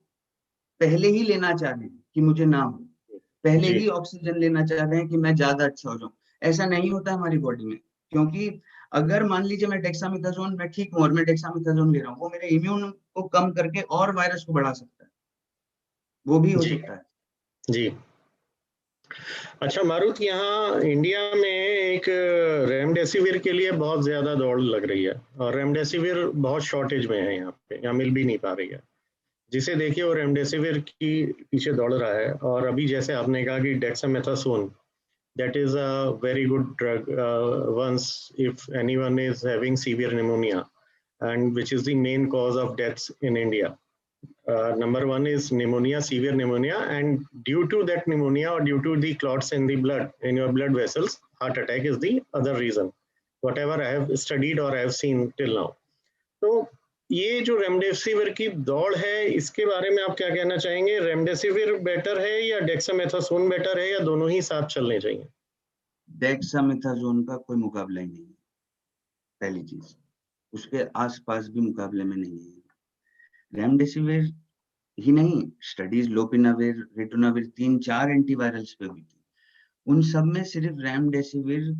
पहले ही लेना चाह रहे हैं कि मुझे ना हो, पहले ही ऑक्सीजन लेना चाह रहे हैं कि मैं ज्यादा अच्छा हो जाऊं। ऐसा नहीं होता हमारी बॉडी में, क्योंकि अगर मान लीजिए मैं डेक्सामेथासोन, मैं ठीक हूँ और मैं डेक्सामेथासोन ले रहा हूँ, वो मेरे इम्यून को कम करके और वायरस को बढ़ा सकता है, वो भी हो सकता है। जी। अच्छा मारुत, यहाँ इंडिया में एक रेमडेसिविर के लिए बहुत ज्यादा दौड़ लग रही है, और रेमडेसिविर बहुत शॉर्टेज में है यहाँ पे, यहाँ मिल भी नहीं पा रही है। जिसे देखिए वो रेमडेसिविर की पीछे दौड़ रहा है। और अभी जैसे आपने कहा कि dexamethasone, that is a very good drug once if anyone is having severe pneumonia, and which is the main cause of deaths in India. Number one is pneumonia, severe pneumonia, and due to that pneumonia or due to the clots in the blood, in your blood vessels, heart attack is the other reason, whatever I have studied or I have seen till now. तो ये जो remdesivir की दौड़ है, इसके बारे में आप क्या कहना चाहेंगे? रेमडेसिविर बेटर है या डेक्सामेथासोन बेटर है, या दोनों ही साथ चलने चाहिए? डेक्सामेथासोन का कोई मुकाबला ही नहीं है। पहली चीज, उसके आसपास भी मुकाबले में नहीं है। रेमडेसिविर ही नहीं, स्टडीज लोपिनाविर, रिटोनाविर, 3-4 एंटीवायरल्स पे हुई थी। उन सब में सिर्फ रेमडेसिविर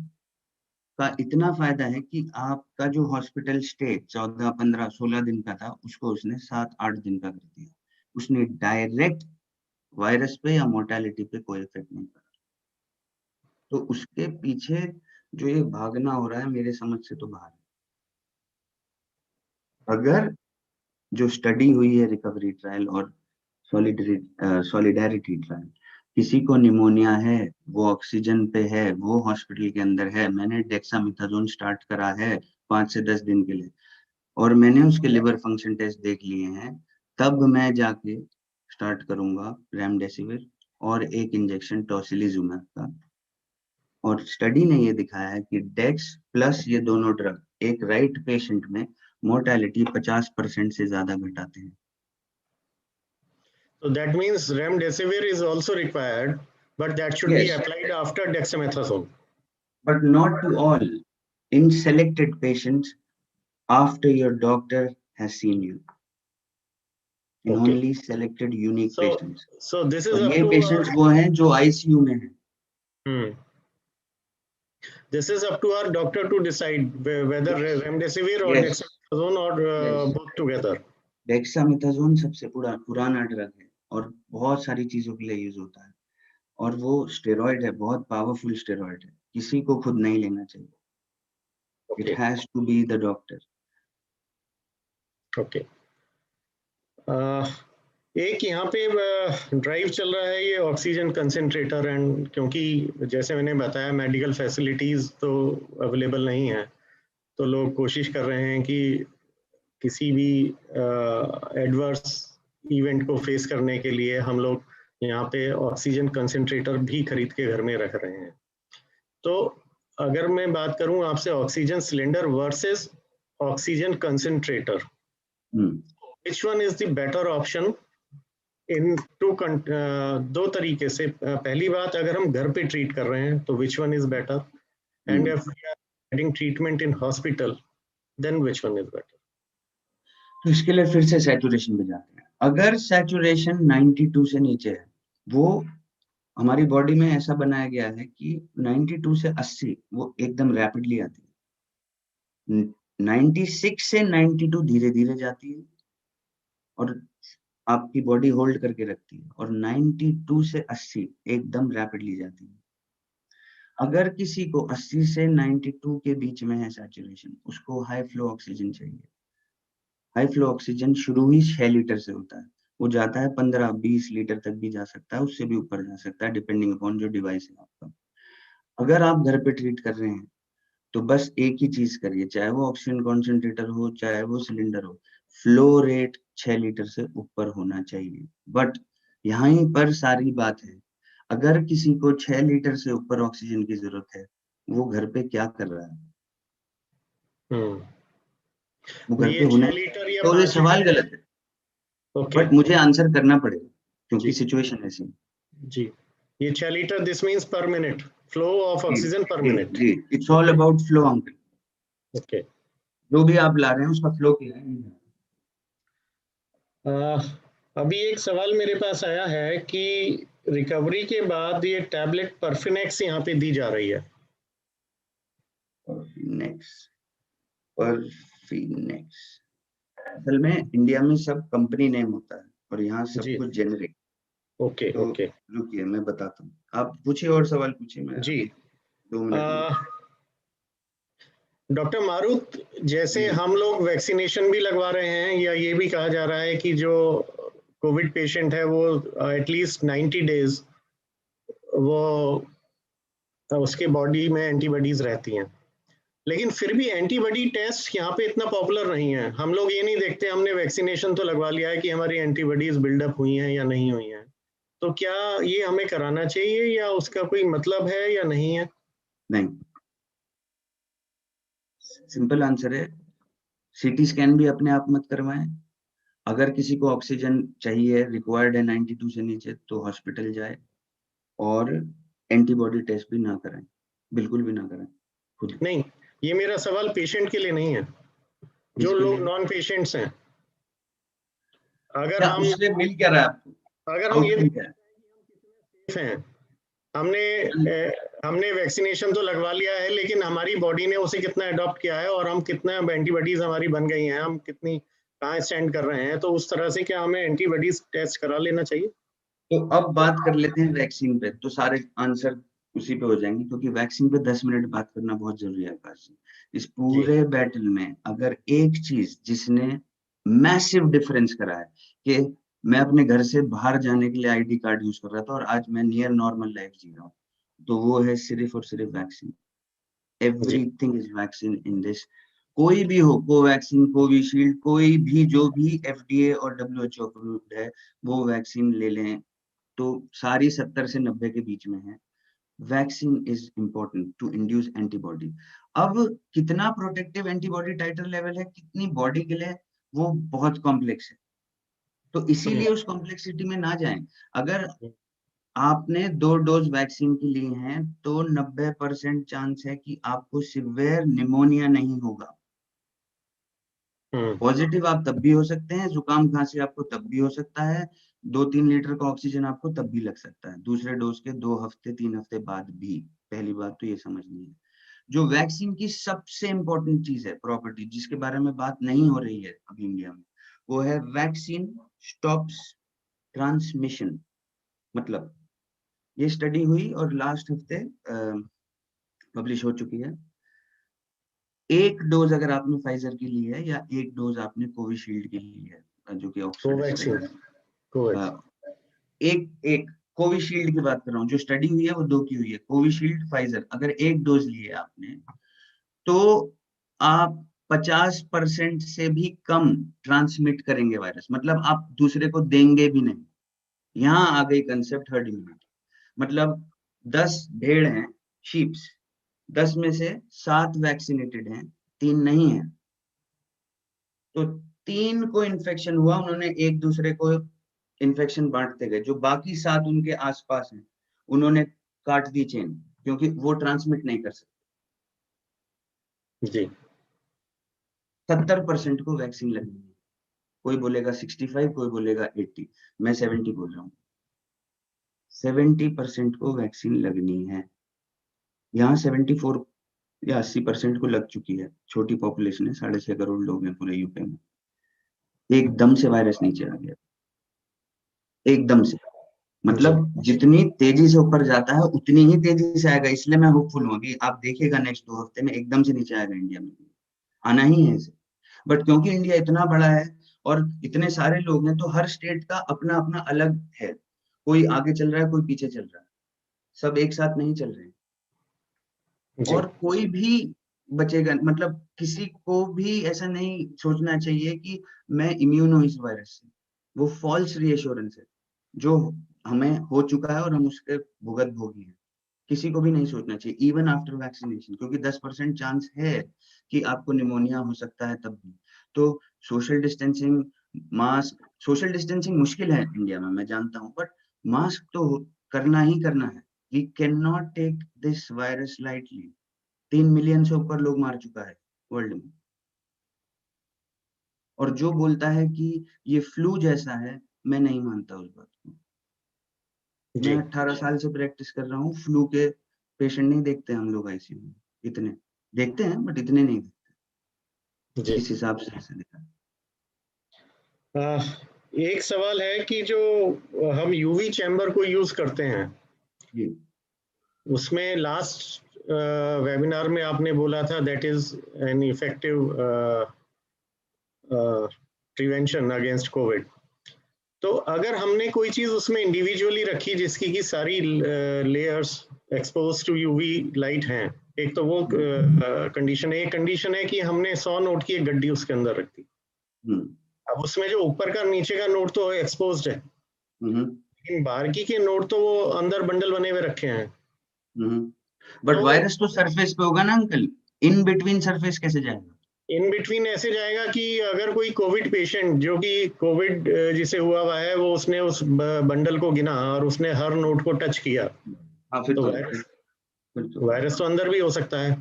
का इतना फायदा है कि आपका जो हॉस्पिटल स्टे 14, 15, 16 दिन का था, उसको उसने 7-8 दिन का कर दिया। उसने डायरेक्ट वायरस पे या मोर्टेलिटी पे कोई इफेक्ट नहीं करा। तो उसके पीछे जो ये भागना हो रहा है, मेरे समझ से तो बाहर है। अगर जो स्टडी हुई है रिकवरी ट्रायल और सॉलिडेरिटी ट्रायल, किसी को निमोनिया है, वो ऑक्सीजन पे है, वो हॉस्पिटल के अंदर है, मैंने डेक्सामेथासोन स्टार्ट करा है 5 से 10 दिन के लिए, और मैंने उसके लिवर फंक्शन टेस्ट देख लिए हैं, तब मैं जाके स्टार्ट करूंगा रेमडेसिविर और एक इंजेक्शन टोसिलिजुमैब का। और स्टडी ने ये दिखाया है कि डेक्स प्लस ये दोनों ड्रग एक राइट पेशेंट में मोर्टेलिटी 50% से ज्यादा घटाते हैं। So that means remdesivir is also required, but that should be Yes, applied after dexamethasone. but not to all. In selected patients, after your doctor has seen you. In Okay. only selected unique patients. So this is और up ये to patients वो हैं जो ICU में हैं. This is up to our doctor to decide whether remdesivir or Yes. dexamethasone or Yes. both together. Dexamethasone सबसे पुराना drug है और बहुत सारी चीजों के लिए यूज होता है, और वो स्टेरॉइड है, बहुत पावरफुल स्टेरॉइड है, किसी को खुद नहीं लेना चाहिए. Okay. It has to be the doctor. Okay. एक यहाँ पे ड्राइव चल रहा है ये ऑक्सीजन कंसंट्रेटर, एंड क्योंकि जैसे मैंने बताया मेडिकल फैसिलिटीज तो अवेलेबल नहीं है, तो लोग कोशिश कर रहे हैं कि किसी भी एडवर्स इवेंट को फेस करने के लिए हम लोग यहाँ पे ऑक्सीजन कंसंट्रेटर भी खरीद के घर में रख रहे हैं. तो अगर मैं बात करूं आपसे oxygen cylinder versus oxygen concentrator, which one is the better option इन दो तरीके से. पहली बात, अगर हम घर पे ट्रीट कर रहे हैं तो which one is better, and if we are getting treatment in hospital then which one is better? तो इसके लिए फिर से सैचुरेशन पे जाते हैं. अगर सैचुरेशन 92 से नीचे है, वो हमारी बॉडी में ऐसा बनाया गया है कि 92 से 80 वो एकदम रैपिडली आती है, 96 से 92 धीरे धीरे जाती है और आपकी बॉडी होल्ड करके रखती है, और 92 से 80 एकदम रैपिडली जाती है. अगर किसी को 80 से 92 के बीच में है सैचुरेशन, उसको हाई फ्लो ऑक्सीजन चाहिए. हाई फ्लो ऑक्सीजन शुरू ही 6 लीटर से होता है, वो जाता है 15-20 लीटर तक भी जा सकता है, उससे भी ऊपर जा सकता है डिपेंडिंग अपॉन जो डिवाइस है आपका. अगर आप घर पे ट्रीट कर रहे हैं तो बस एक ही चीज करिए, चाहे वो ऑक्सीजन कॉन्सेंट्रेटर हो, चाहे वो सिलेंडर हो, फ्लो रेट 6 लीटर से ऊपर होना चाहिए. बट यहीं पर सारी बात है, अगर किसी को 6 लीटर से ऊपर ऑक्सीजन की जरूरत है, वो घर पे क्या कर रहा है? वो घर पे होना, तो ये सवाल गलत है. बट मुझे आंसर करना पड़ेगा क्योंकि सिचुएशन ऐसी है. जी, ये 6 litre this means per minute flow of oxygen per minute. जी, it's all about flow uncle. Okay, जो भी आप ला रहे हैं उसका फ्लो क्या है. अभी एक सवाल मेरे पास आया है कि रिकवरी के बाद ये टैबलेट परफिनेक्स यहाँ पे दी जा रही है. परफिनेक्स असल में इंडिया में सब कंपनी नेम होता है और यहाँ सब कुछ जेनरिक. ओके ओके, रुकिए मैं बताता हूँ, आप पूछिए और सवाल पूछिए. मैं जी 2 मिनट. डॉक्टर मारुत, जैसे हम लोग वैक्सीनेशन भी लगवा रहे हैं, या ये भी कहा जा रहा है कि जो कोविड पेशेंट है वो एटलीस्ट 90 डेज वो उसके बॉडी में एंटीबॉडीज रहती हैं, लेकिन फिर भी एंटीबॉडी टेस्ट यहाँ पे इतना पॉपुलर नहीं है. हम लोग ये नहीं देखते हमने वैक्सीनेशन तो लगवा लिया है कि हमारी एंटीबॉडीज बिल्डअप हुई हैं या नहीं हुई हैं. तो क्या ये हमें कराना चाहिए या उसका कोई मतलब है या नहीं है? नहीं, सिंपल आंसर है, सीटी स्कैन भी अपने आप मत करवाएं. अगर किसी को ऑक्सीजन चाहिए, रिक्वायर्ड है 92 से नीचे, तो हॉस्पिटल जाए और एंटीबॉडी टेस्ट भी ना कराएं, बिल्कुल भी ना कराएं खुद. नहीं, ये मेरा सवाल पेशेंट के लिए नहीं है, जो इसके लोग लिए नॉन पेशेंट्स हैं, अगर क्या हम उससे मिल क्या रहा है आपको, अगर हम ये आउटकम क्या है? देख हैं, हमने हमने वैक्सीनेशन तो लगवा लिया है, लेकिन हमारी बॉडी ने उसे कितना अडॉप्ट किया है और हम कितना एंटीबॉडीज हमारी बन गई हैं, हम कितनी कहाँ स्टैंड कर रहे हैं, तो उस तरह से क्या हमें एंटीबॉडीज टेस्ट करा लेना चाहिए? तो अब बात कर लेते हैं वैक्सीन पे, तो सारे आंसर उसी पे हो जाएंगे, क्योंकि वैक्सीन पे 10 मिनट बात करना बहुत जरूरी है आकाश जी। इस जी पूरे बैटल में अगर एक चीज जिसने मैसिव डिफरेंस करा है कि मैं अपने घर से बाहर जाने के लिए आईडी कार्ड यूज कर रहा था और आज मैं नियर नॉर्मल लाइफ जी रहा हूँ, तो वो है सिर्फ और सिर्फ वैक्सीन। जी everything is vaccine in this. कोई भी हो, कोवैक्सीन, कोविशील्ड, कोई भी जो भी एफडीए और डब्ल्यूएचओ अप्रूव्ड है, वो वैक्सीन ले लें, तो सारी 70 से 90 के बीच में है। Vaccine is important to induce antibody. अब कितना प्रोटेक्टिव एंटीबॉडी टाइटर लेवल है कितनी बॉडी के लिए, वो बहुत कॉम्प्लेक्स है, तो इसीलिए उस कॉम्प्लेक्सिटी में ना जाएं। अगर आपने 2 डोज वैक्सीन की ली हैं तो 90% चांस है कि आपको सिवियर निमोनिया नहीं होगा। पॉजिटिव आप तब भी हो सकते हैं, जुकाम खांसी आपको तब भी हो सकता है, 2-3 लीटर का ऑक्सीजन आपको तब भी लग सकता है, दूसरे डोज के 2 हफ्ते 3 हफ्ते बाद भी। पहली बात तो ये समझनी है। जो वैक्सीन की सबसे इंपॉर्टेंट चीज है, प्रॉपर्टी, जिसके बारे में बात नहीं हो रही है अभी इंडिया में, वो है वैक्सीन स्टॉप्स ट्रांसमिशन। मतलब ये स्टडी हुई और लास्ट हफ्ते पब्लिश हो चुकी है। एक डोज अगर आपने फाइजर की ली है या एक डोज आपने कोविशील्ड की ली है, जो कि ऑक्सफोर्ड कोवैक्सीन एक एक कोविशील्ड की बात कर रहा हूँ, जो स्टडी हुई है वो 2 की हुई है, कोविशील्ड फाइजर। अगर एक डोज लिए आपने तो आप 50% से भी कम ट्रांसमिट करेंगे वायरस, मतलब आप दूसरे को देंगे भी नहीं। यहाँ आ गई कंसेप्ट हर्ड इम्यूनिटी। मतलब 10 भेड़ हैं, शीप्स, 10 में से 7 वैक्सीनेटेड हैं, 3 नहीं है, तो 3 को इन्फेक्शन हुआ, उन्होंने एक दूसरे को इन्फेक्शन बांटते गए, जो बाकी 7 उनके आसपास हैं उन्होंने काट दी चेन, क्योंकि वो ट्रांसमिट नहीं कर सकते। जी 70% को वैक्सीन लगनी है, कोई बोलेगा 65, कोई बोलेगा 80, मैं 70 बोल रहा हूँ। 70% को वैक्सीन लगनी है। यहाँ 74 या 80% को लग चुकी है, छोटी पॉपुलेशन है, 6.5 करोड़ लोग हैं पूरे यूके में। एकदम से वायरस नीचे आ गया, एकदम से। जी मतलब जितनी तेजी से ऊपर जाता है उतनी ही तेजी से आएगा, इसलिए मैं होपफुल हूँ। अभी आप देखिएगा नेक्स्ट 2 हफ्ते में एकदम से नीचे आएगा इंडिया में, आना ही है इसे। बट क्योंकि इंडिया इतना बड़ा है और इतने सारे लोग हैं, तो हर स्टेट का अपना अपना अलग है, कोई आगे चल रहा है, कोई पीछे चल रहा है, सब एक साथ नहीं चल रहे हैं। जी और कोई भी बचेगा, मतलब किसी को भी ऐसा नहीं सोचना चाहिए कि मैं इम्यून हूँ इस वायरस से। वो फॉल्स रीएश्योरेंस है जो हमें हो चुका है और हम उसके भुगत भोगी हैं। किसी को भी नहीं सोचना चाहिए इवन आफ्टर वैक्सीनेशन, क्योंकि 10% चांस है कि आपको निमोनिया हो सकता है तब भी। तो social distancing, mask, social distancing मुश्किल है इंडिया में मैं जानता हूँ, बट मास्क तो करना ही करना है। We can not take this virus lightly. 3 million से ऊपर लोग मार चुका है वर्ल्ड में। और जो बोलता है कि ये फ्लू जैसा है, मैं नहीं मानता उस बात को। मैं जी 18 साल से प्रैक्टिस कर रहा हूँ, फ्लू के पेशेंट नहीं देखते हम लोग आईसीयू में, इतने देखते हैं बट इतने नहीं देखते, जी इस हिसाब से ऐसे देखा। एक सवाल है कि जो हम यूवी चैम्बर को यूज करते हैं, जी उसमें लास्ट वेबिनार में आपने बोला था that is an effective prevention against Covid. तो अगर हमने कोई चीज उसमें इंडिविजुअली रखी जिसकी की सारी layers expose to UV light हैं, एक तो वो कंडीशन है। एक कंडीशन है कि हमने 100 नोट की एक गड्डी उसके अंदर रख दी। अब उसमें जो ऊपर का नीचे का नोट तो एक्सपोज्ड है, लेकिन बाहर के नोट तो वो अंदर बंडल बने हुए रखे हैं। बट तो वायरस तो सरफेस पे होगा ना अंकल, इन बिटवीन सरफेस कैसे जाएगा? इन बिटवीन ऐसे जाएगा कि अगर कोई कोविड पेशेंट जो कि कोविड जिसे हुआ है, वो उसने उस बंडल को गिना और उसने हर नोट को टच किया, हाँ फिर तो तो वायरस फिर तो वायरस तो अंदर भी हो सकता है।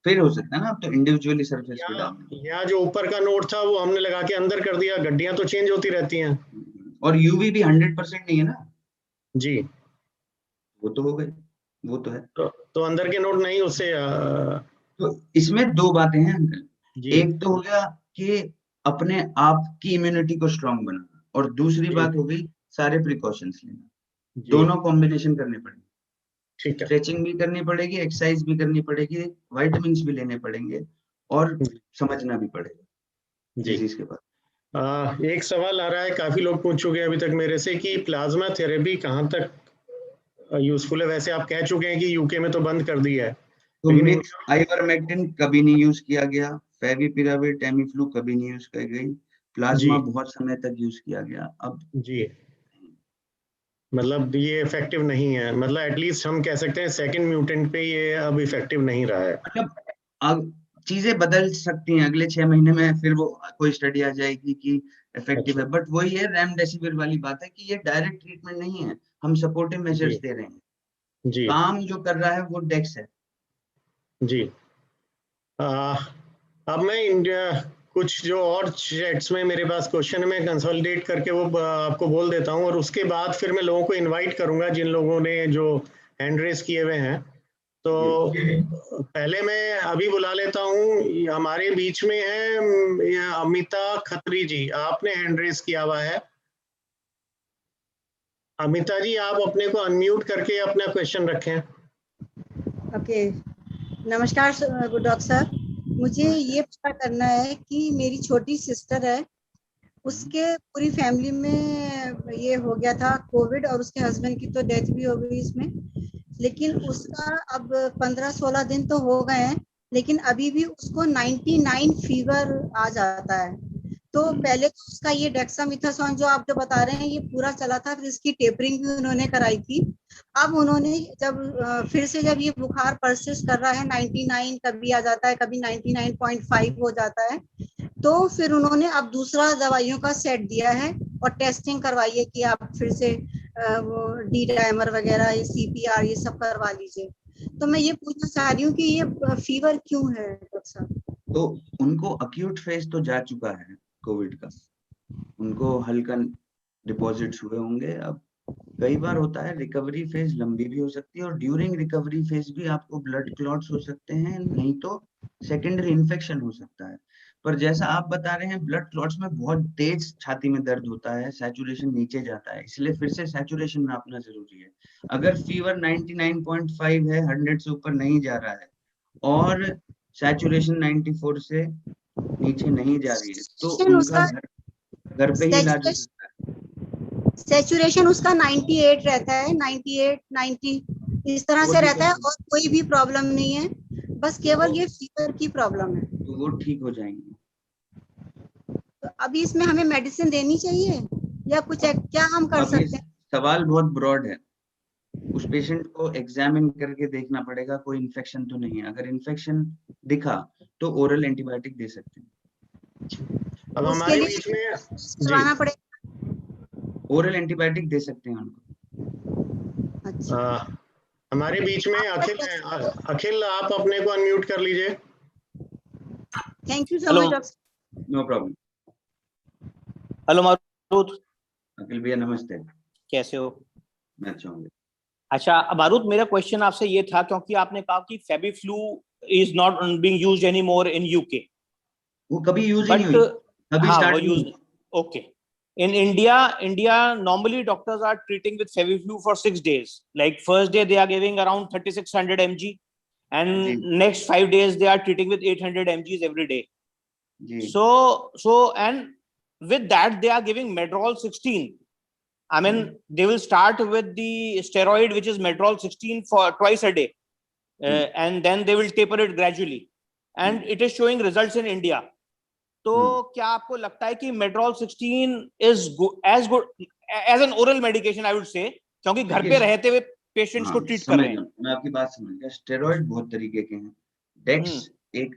फिर हो सकता है ना, अब तो इंडिविजुअली सरफेस पे डालना। या जो ऊपर का नोट था वो हमने लगा के अंदर कर दिया, गड्डियां तो चेंज होती रहती हैं। और यूवी भी 100% नहीं है ना, जी, वो तो हो गई, वो तो है। तो अंदर के नोट नहीं उससे तो इसमें दो बातें हैं अंकल, जी एक तो हो गया कि अपने आप की इम्यूनिटी को स्ट्रांग बनाना, और दूसरी जी बात हो गई सारे प्रिकॉशंस लेना। जी दोनों कॉम्बिनेशन करने पड़ेंगे, ठीक है। स्ट्रेचिंग भी करनी पड़ेगी, एक्सरसाइज भी करनी पड़ेगी, विटामिन्स भी लेने पड़ेंगे, और समझना भी पड़ेगा जी डिजीज के बाद। एक सवाल आ रहा है, काफी लोग पूछ चुके हैं अभी तक मेरे से कि प्लाज्मा थेरेपी कहाँ तक यूजफुल है। वैसे आप कह चुके हैं कि यूके में तो बंद कर दिया है, तो लेकिन मिक्स आइवरमेक्टिन कभी नहीं यूज किया गया, फेविपिराविर, टेमीफ्लू कभी नहीं यूज की गई, जी प्लाज्मा बहुत समय तक यूज किया गया। अब जी, मतलब ये इफेक्टिव नहीं है, मतलब एटलीस्ट हम कह सकते हैं सेकंड म्यूटेंट पे ये अब इफेक्टिव नहीं रहा है। मतलब अब चीजें बदल सकती हैं, अगले 6 महीने में फिर वो कोई स्टडी आ जाएगी कि इफेक्टिव अच्छा है, बट वही है रेमडेसिविर वाली बात है कि ये डायरेक्ट ट्रीटमेंट नहीं है, हम सपोर्टिव जी मेजर्स दे रहे हैं। जी काम जो कर रहा है वो डेक्स है। जी। अब मैं इंडिया कुछ जो और चैट्स में मेरे पास क्वेश्चन है मैं कंसोलिडेट करके वो आपको बोल देता हूँ, और उसके बाद फिर मैं लोगों को इनवाइट करूंगा जिन लोगों ने जो हैंड रेस किए हुए हैं। तो जी पहले मैं अभी बुला लेता हूँ, हमारे बीच में है अमिता खत्री जी, आपने हैंड रेस किया हुआ है। अमिता जी, आप अपने को अनम्यूट करके अपना क्वेश्चन रखें। ओके, नमस्कार डॉक्टर साहब। मुझे ये पता करना है कि मेरी छोटी सिस्टर है, उसके पूरी फैमिली में ये हो गया था कोविड, और उसके हस्बैंड की तो डेथ भी हो गई इसमें। लेकिन उसका अब 15-16 दिन तो हो गए हैं, लेकिन अभी भी उसको 99 फीवर आ जाता है। तो पहले तो उसका ये डेक्सामेथासोन जो आप जो बता रहे हैं ये पूरा चला था, फिर इसकी टेपरिंग भी उन्होंने कराई थी। अब उन्होंने जब फिर से जब ये बुखार परसिस्ट कर रहा है, 99 कभी आ जाता है, कभी 99.5 हो जाता है, तो फिर उन्होंने अब दूसरा दवाइयों का सेट दिया है और टेस्टिंग करवाई है कि आप फिर से वो डी डायमर वगैरह, ये CPR ये सब करवा लीजिए। तो मैं ये पूछना चाह रही हूँ कि ये फीवर क्यों है डॉक्टर साहब? तो उनको अक्यूट फेज तो जा चुका है कोविड का, उनको हल्का डिपॉजिट्स हुए होंगे। अब कई बार होता है रिकवरी फेज लंबी भी हो सकती है, और ड्यूरिंग रिकवरी फेज भी आपको ब्लड क्लॉट्स हो सकते हैं, नहीं तो सेकेंडरी इन्फेक्शन हो सकता है। पर जैसा आप बता रहे हैं ब्लड क्लॉट्स में बहुत तेज छाती में दर्द होता है, सैचुरेशन नीचे जाता है, इसलिए फिर से सैचुरेशन नापना जरूरी है। अगर फीवर 99.5 है, 100 से ऊपर नहीं जा रहा है, और सैचुरेशन 94 से नीचे नहीं जा रही है, तो उनका उसका घर पे ही इलाज हो सकता है। सैचुरेशन उसका 98 रहता है, 98 90 इस तरह वो से ठीक रहता है, है, और कोई भी प्रॉब्लम नहीं है, बस केवल ये फीवर की प्रॉब्लम है। तो वो ठीक हो जाएंगे। तो अभी इसमें हमें मेडिसिन देनी चाहिए या कुछ क्या हम कर अब ये सकते हैं? सवाल बहुत ब्रॉड है, उस पेशेंट को एग्जामिन करके देखना पड़ेगा कोई इन्फेक्शन तो नहीं है। अगर इन्फेक्शन दिखा तो ओरल एंटीबायोटिक दे सकते हैं, अब उसके हमारे लिए बीच में जी करवाना पड़ेगा? ओरल एंटीबायोटिक दे सकते हैं उनको। अच्छा, हमारे बीच में अखिल है। अखिल, आप अपने को अनम्यूट कर लीजिए। Thank you so hello much doctor. No problem. Hello Marut, Akhil भैया नमस्ते। कैसे हो? मैं अच्छा हूँ। अच्छा मारुत, मेरा क्वेश्चन आपसे ये था क्योंकि आपने कहा कि FabiFlu is not being used any more in UK, वो कभी यूज ही नहीं बट हुई, कभी हाँ वो स्टार्ट नहीं यूज हुई। Okay. In India normally doctors are treating with Feviflu for 6 days. Like first day they are giving around 3600 mg, and जी next 5 days they are treating with 800 mgs every day. जी So and with that they are giving Medrol 16. I mean, they will start with the steroid, which is Medrol 16 for twice a day, and then they will taper it gradually, and it is showing results in India. तो क्या आपको लगता है कि Medrol 16 is as good as an oral medication, I would say, क्योंकि घर पे रहते हुए पेशेंट्स को ट्रीट कर समझ रहे हैं? गया, मैं आपकी बात समझ गया। स्टेरॉइड बहुत तरीके के हैं, डेक्स एक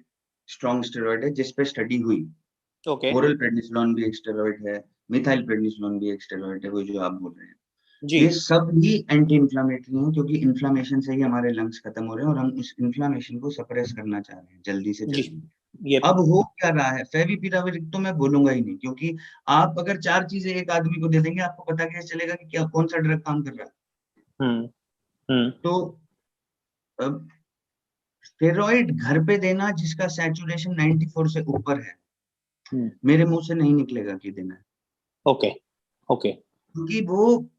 स्ट्रॉन्ग स्टेरॉइड है जिस पे स्टडी हुई, ओके ओरल प्रेडनिसोलोन भी एक स्टेरॉइड है, मिथाइल प्रेडनिसोलोन भी एक स्टेरॉइड है, वो जो आप बोल रहे हैं। जी ये सब ही एंटी इन्फ्लामेटरी हैं, क्योंकि इन्फ्लामेशन से ही हमारे लंग्स खत्म हो रहे हैं और हम इस इन्फ्लामेशन को सप्रेस करना चाह रहे हैं जल्दी से जी जल्दी। ये अब हो क्या रहा है, फेविपिराविर तो मैं बोलूंगा ही नहीं, क्योंकि आप अगर 4 चीजें एक आदमी को दे देंगे, आपको पता कैसे चलेगा कि क्या कौन सा ड्रग काम कर रहा है। हम्म तो अब स्टेरॉइड घर पे देना जिसका सैचुरेशन 94 से ऊपर है, मेरे मुंह से नहीं निकलेगा कि देना है, ओके ओके क्योंकि वो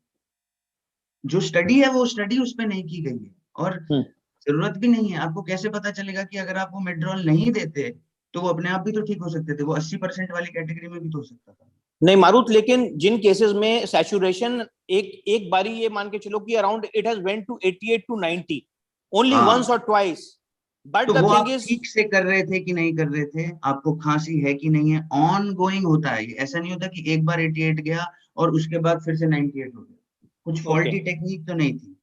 जो स्टडी है वो स्टडी उस पर नहीं की गई है और जरूरत भी नहीं है। आपको कैसे पता चलेगा कि अगर आप वो मेड्रोल नहीं देते तो वो अपने आप भी तो ठीक हो सकते थे, वो 80% वाली कैटेगरी में भी तो हो सकता था। नहीं मारुत, लेकिन जिन केसेस में सैचुरेशन एक बारी ये मान के चलो कि around it has went to 88 to 90 only once और ट्वाइस, बट तो द वो आप थिंग इज ठीक से कर रहे थे कि नहीं कर रहे थे, आपको खांसी है कि नहीं है, ऑन गोइंग होता है। ऐसा नहीं होता कि एक बार 88 गया और उसके बाद फिर से 98 हो गया। कुछ फॉल्टी टेक्निक तो नहीं थी।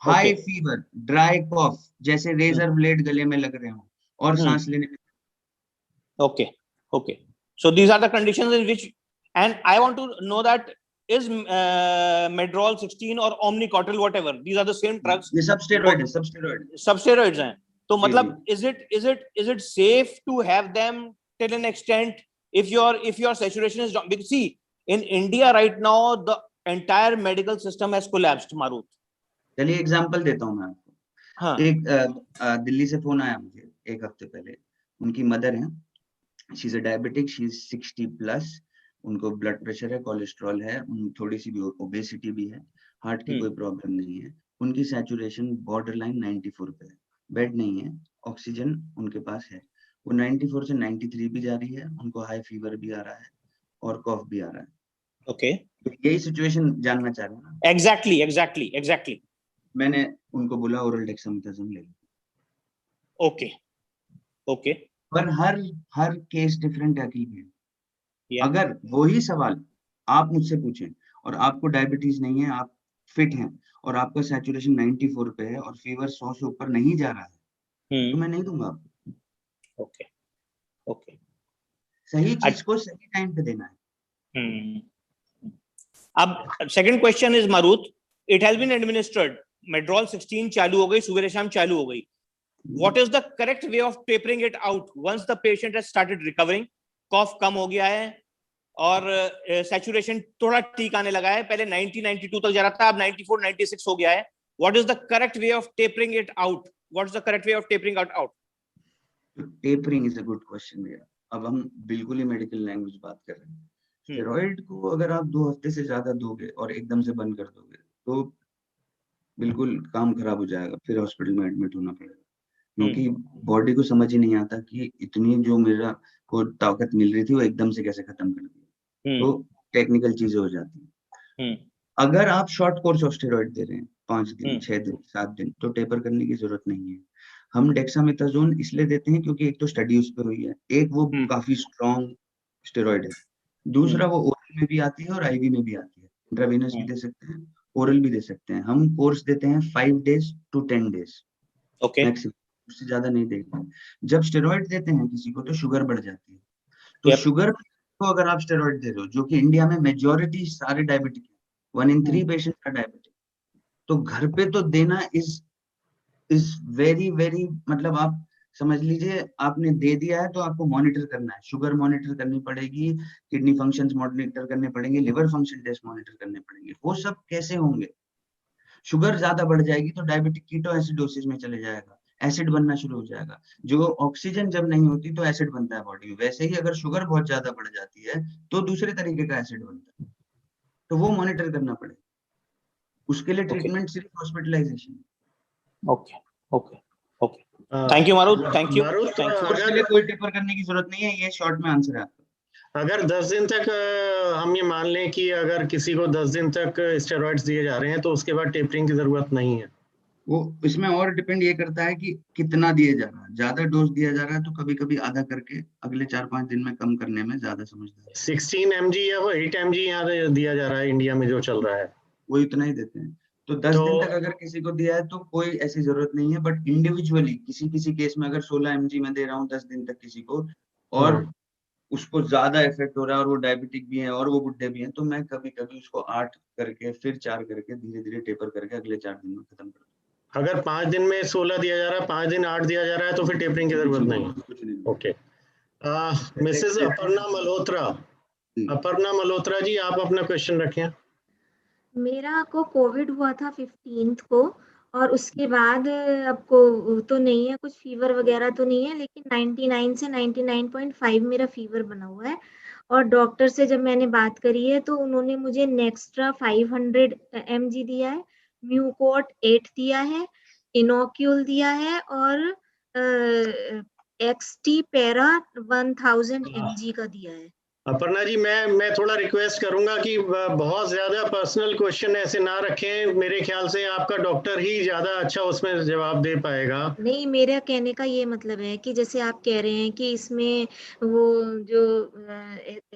हाई फीवर, ड्राई कॉफ, जैसे रेजर ब्लेड गले में लग रहे हो और सांस लेने में। Okay, okay. So these are the conditions in which, and I want to know that is Medrol 16 or Omnicotil, whatever. These are the same drugs. ये सब स्टेरॉइड है, सब स्टेरॉइड है। सब steroids हैं. तो जी, मतलब is it safe to have them till an extent if your saturation is down? Because see, in India right now the entire medical system has collapsed, Marut. चलिए एग्जांपल देता हूँ मैं आपको। हाँ. एक दिल्ली से फोन आया मुझे एक हफ्ते पहले। उनकी मदर है, she is a diabetic, she is 60+, उनको ब्लड प्रेशर है, कोलेस्ट्रॉल है, थोड़ी सी भी ओबेसिटी भी है, हार्ट की कोई प्रॉब्लम नहीं है। उनकी सैचुरेशन बॉर्डर लाइन 94 पे है, बेड नहीं है, ऑक्सीजन उनके पास है, वो 94 से 93 भी जा रही है, उनको हाई फीवर भी आ रहा है और कॉफ भी आ रहा है। ओके, तो यही सिचुएशन जानना चाह रहे हैं ना? एग्जैक्टली मैंने उनको बोला ओरल डेक्सामेथासोन ले लो। ओके पर हर केस डिफरेंट है अकीब है। Yeah. अगर वही सवाल आप मुझसे पूछें और आपको डायबिटीज नहीं है, आप फिट हैं और आपका सैचुरेशन 94 पे है और फीवर 100 से ऊपर नहीं जा रहा है, तो मैं नहीं दूंगा आपको। ओके सही चीज को सही टाइम पे देना है। अब second question is Marut, it has been administered, Medrol 16 चालू हो गई, सुबह शाम चालू हो गई. What is the correct way of tapering it out once the patient has started recovering? कॉफ कम हो गया है और सैचुरेशन थोड़ा ठीक आने लगा है, पहले 90-92 तक जा रहा था, अब 94-96 हो गया है. What is the correct way of tapering it out? What is the correct way of tapering it out? Tapering is a good question भैया। अब हम बिल्कुल ही मेडिकल लैंग्वेज बात कर रहे हैं। स्टेरॉइड को अगर आप 2 हफ्ते से ज्यादा दोगे और एकदम से बंद कर दोगे तो बिल्कुल काम खराब हो जाएगा, फिर हॉस्पिटल में एडमिट होना पड़ेगा, क्योंकि बॉडी को समझ ही नहीं आता कि इतनी जो मेरा को ताकत मिल रही थी वो एकदम से कैसे खत्म कर दी। तो टेक्निकल चीजें हो जाती हैं। अगर आप शॉर्ट कोर्स ऑफ स्टेरॉइड दे रहे हैं 5 दिन, 6 दिन, 7 दिन, तो टेपर करने की जरूरत नहीं है। हम डेक्सामेथासोन इसलिए देते हैं क्योंकि एक तो स्टडी उस पर हुई है, एक वो काफी स्ट्रॉन्ग स्टेरॉइड है, दूसरा वो ओरल में भी आती है और आईवी में भी आती है, इंट्रावेनस भी दे सकते हैं, ओरल भी दे सकते हैं। हम कोर्स देते हैं 5 days to 10 days मैक्सिमम, उससे ज्यादा नहीं देते। जब स्टेरॉइड देते हैं किसी को तो शुगर बढ़ जाती है, तो शुगर को अगर आप स्टेरॉइड दे रहे हो, जो कि इंडिया में मेजॉरिटी सारे डायबिटिक है, 1 in 3 पेशेंट का डायबिटिक, तो घर पे तो देना इज वेरी वेरी, मतलब आप समझ लीजिए आपने दे दिया है तो आपको मॉनिटर करना है, शुगर मॉनिटर करनी पड़ेगी, किडनी फंक्शंस मॉनिटर करने पड़ेंगे, लिवर फंक्शन टेस्ट मॉनिटर करने पड़ेंगे। वो सब कैसे होंगे? शुगर ज्यादा बढ़ जाएगी तो डायबिटिक कीटोएसिडोसिस में चले जाएगा, एसिड बनना शुरू हो जाएगा। जो ऑक्सीजन जब नहीं होती तो एसिड बनता है बॉडी में, वैसे ही अगर शुगर बहुत ज्यादा बढ़ जाती है तो दूसरे तरीके का एसिड बनता है, तो वो मॉनिटर करना पड़ेगा। उसके लिए ट्रीटमेंट सिर्फ hospitalisation. Okay thank you Marut, thank you. उसके लिए कोई टेपर करने की जरूरत नहीं है, ये शॉर्ट में आंसर है आपका। अगर 10 दिन तक हम ये मान लें कि अगर किसी को 10 दिन तक स्टेरॉइड्स दिए जा रहे हैं तो उसके बाद टेपरिंग की जरूरत नहीं है। वो इसमें और डिपेंड ये करता है कि कितना दिए जा रहा है। ज्यादा डोज दिया जा रहा है तो कभी कभी आधा करके अगले 4-5 दिन में कम करने में ज्यादा समझदार है। 16 mg या वो 8 mg यहाँ दिया जा रहा है इंडिया में जो चल रहा है, वो इतना ही देते हैं। तो 10 दिन तक अगर किसी को दिया है तो कोई ऐसी जरूरत नहीं है, बट इंडिविजुअली किसी केस में अगर 16 mg में दे रहा हूँ 10 दिन तक किसी को, और उसको ज्यादा इफेक्ट हो रहा है और वो डायबिटिक भी है और वो बुढ़े भी हैं, तो मैं कभी कभी उसको 8 करके फिर 4 करके धीरे धीरे टेपर करके अगले 4 दिन में खत्म कर दूं। अगर 5 दिन में 16 दिया जा रहा है, 5 दिन 8 दिया जा रहा है, तो फिर टेपरिंग की जरूरत नहीं। कुछ नहीं। ओके, मिसेस अपर्णा मल्होत्रा, जी। अपर्णा मल्होत्रा जी, आप अपना क्वेश्चन रखें। मेरा को कोविड हुआ था 15th को, और उसके बाद अब को तो नहीं है, कुछ फीवर वगैरह तो नहीं है, लेकिन 99 से 99.5 मेरा फीवर बना हुआ है। और डॉक्टर से जब मैंने बात करी है तो उन्होंने मुझे नेक्स्ट्रा 500 mg दिया है, म्यूकोट 8 दिया है, इनोक्यूल दिया है, और एक्सटी पैरा 1000 mg का दिया है। अपर्णा जी, मैं थोड़ा रिक्वेस्ट करूंगा कि बहुत ज्यादा पर्सनल क्वेश्चन ऐसे ना रखें। मेरे ख्याल से आपका डॉक्टर ही ज्यादा अच्छा उसमें जवाब दे पाएगा। नहीं, मेरा कहने का ये मतलब है कि जैसे आप कह रहे हैं कि इसमें वो जो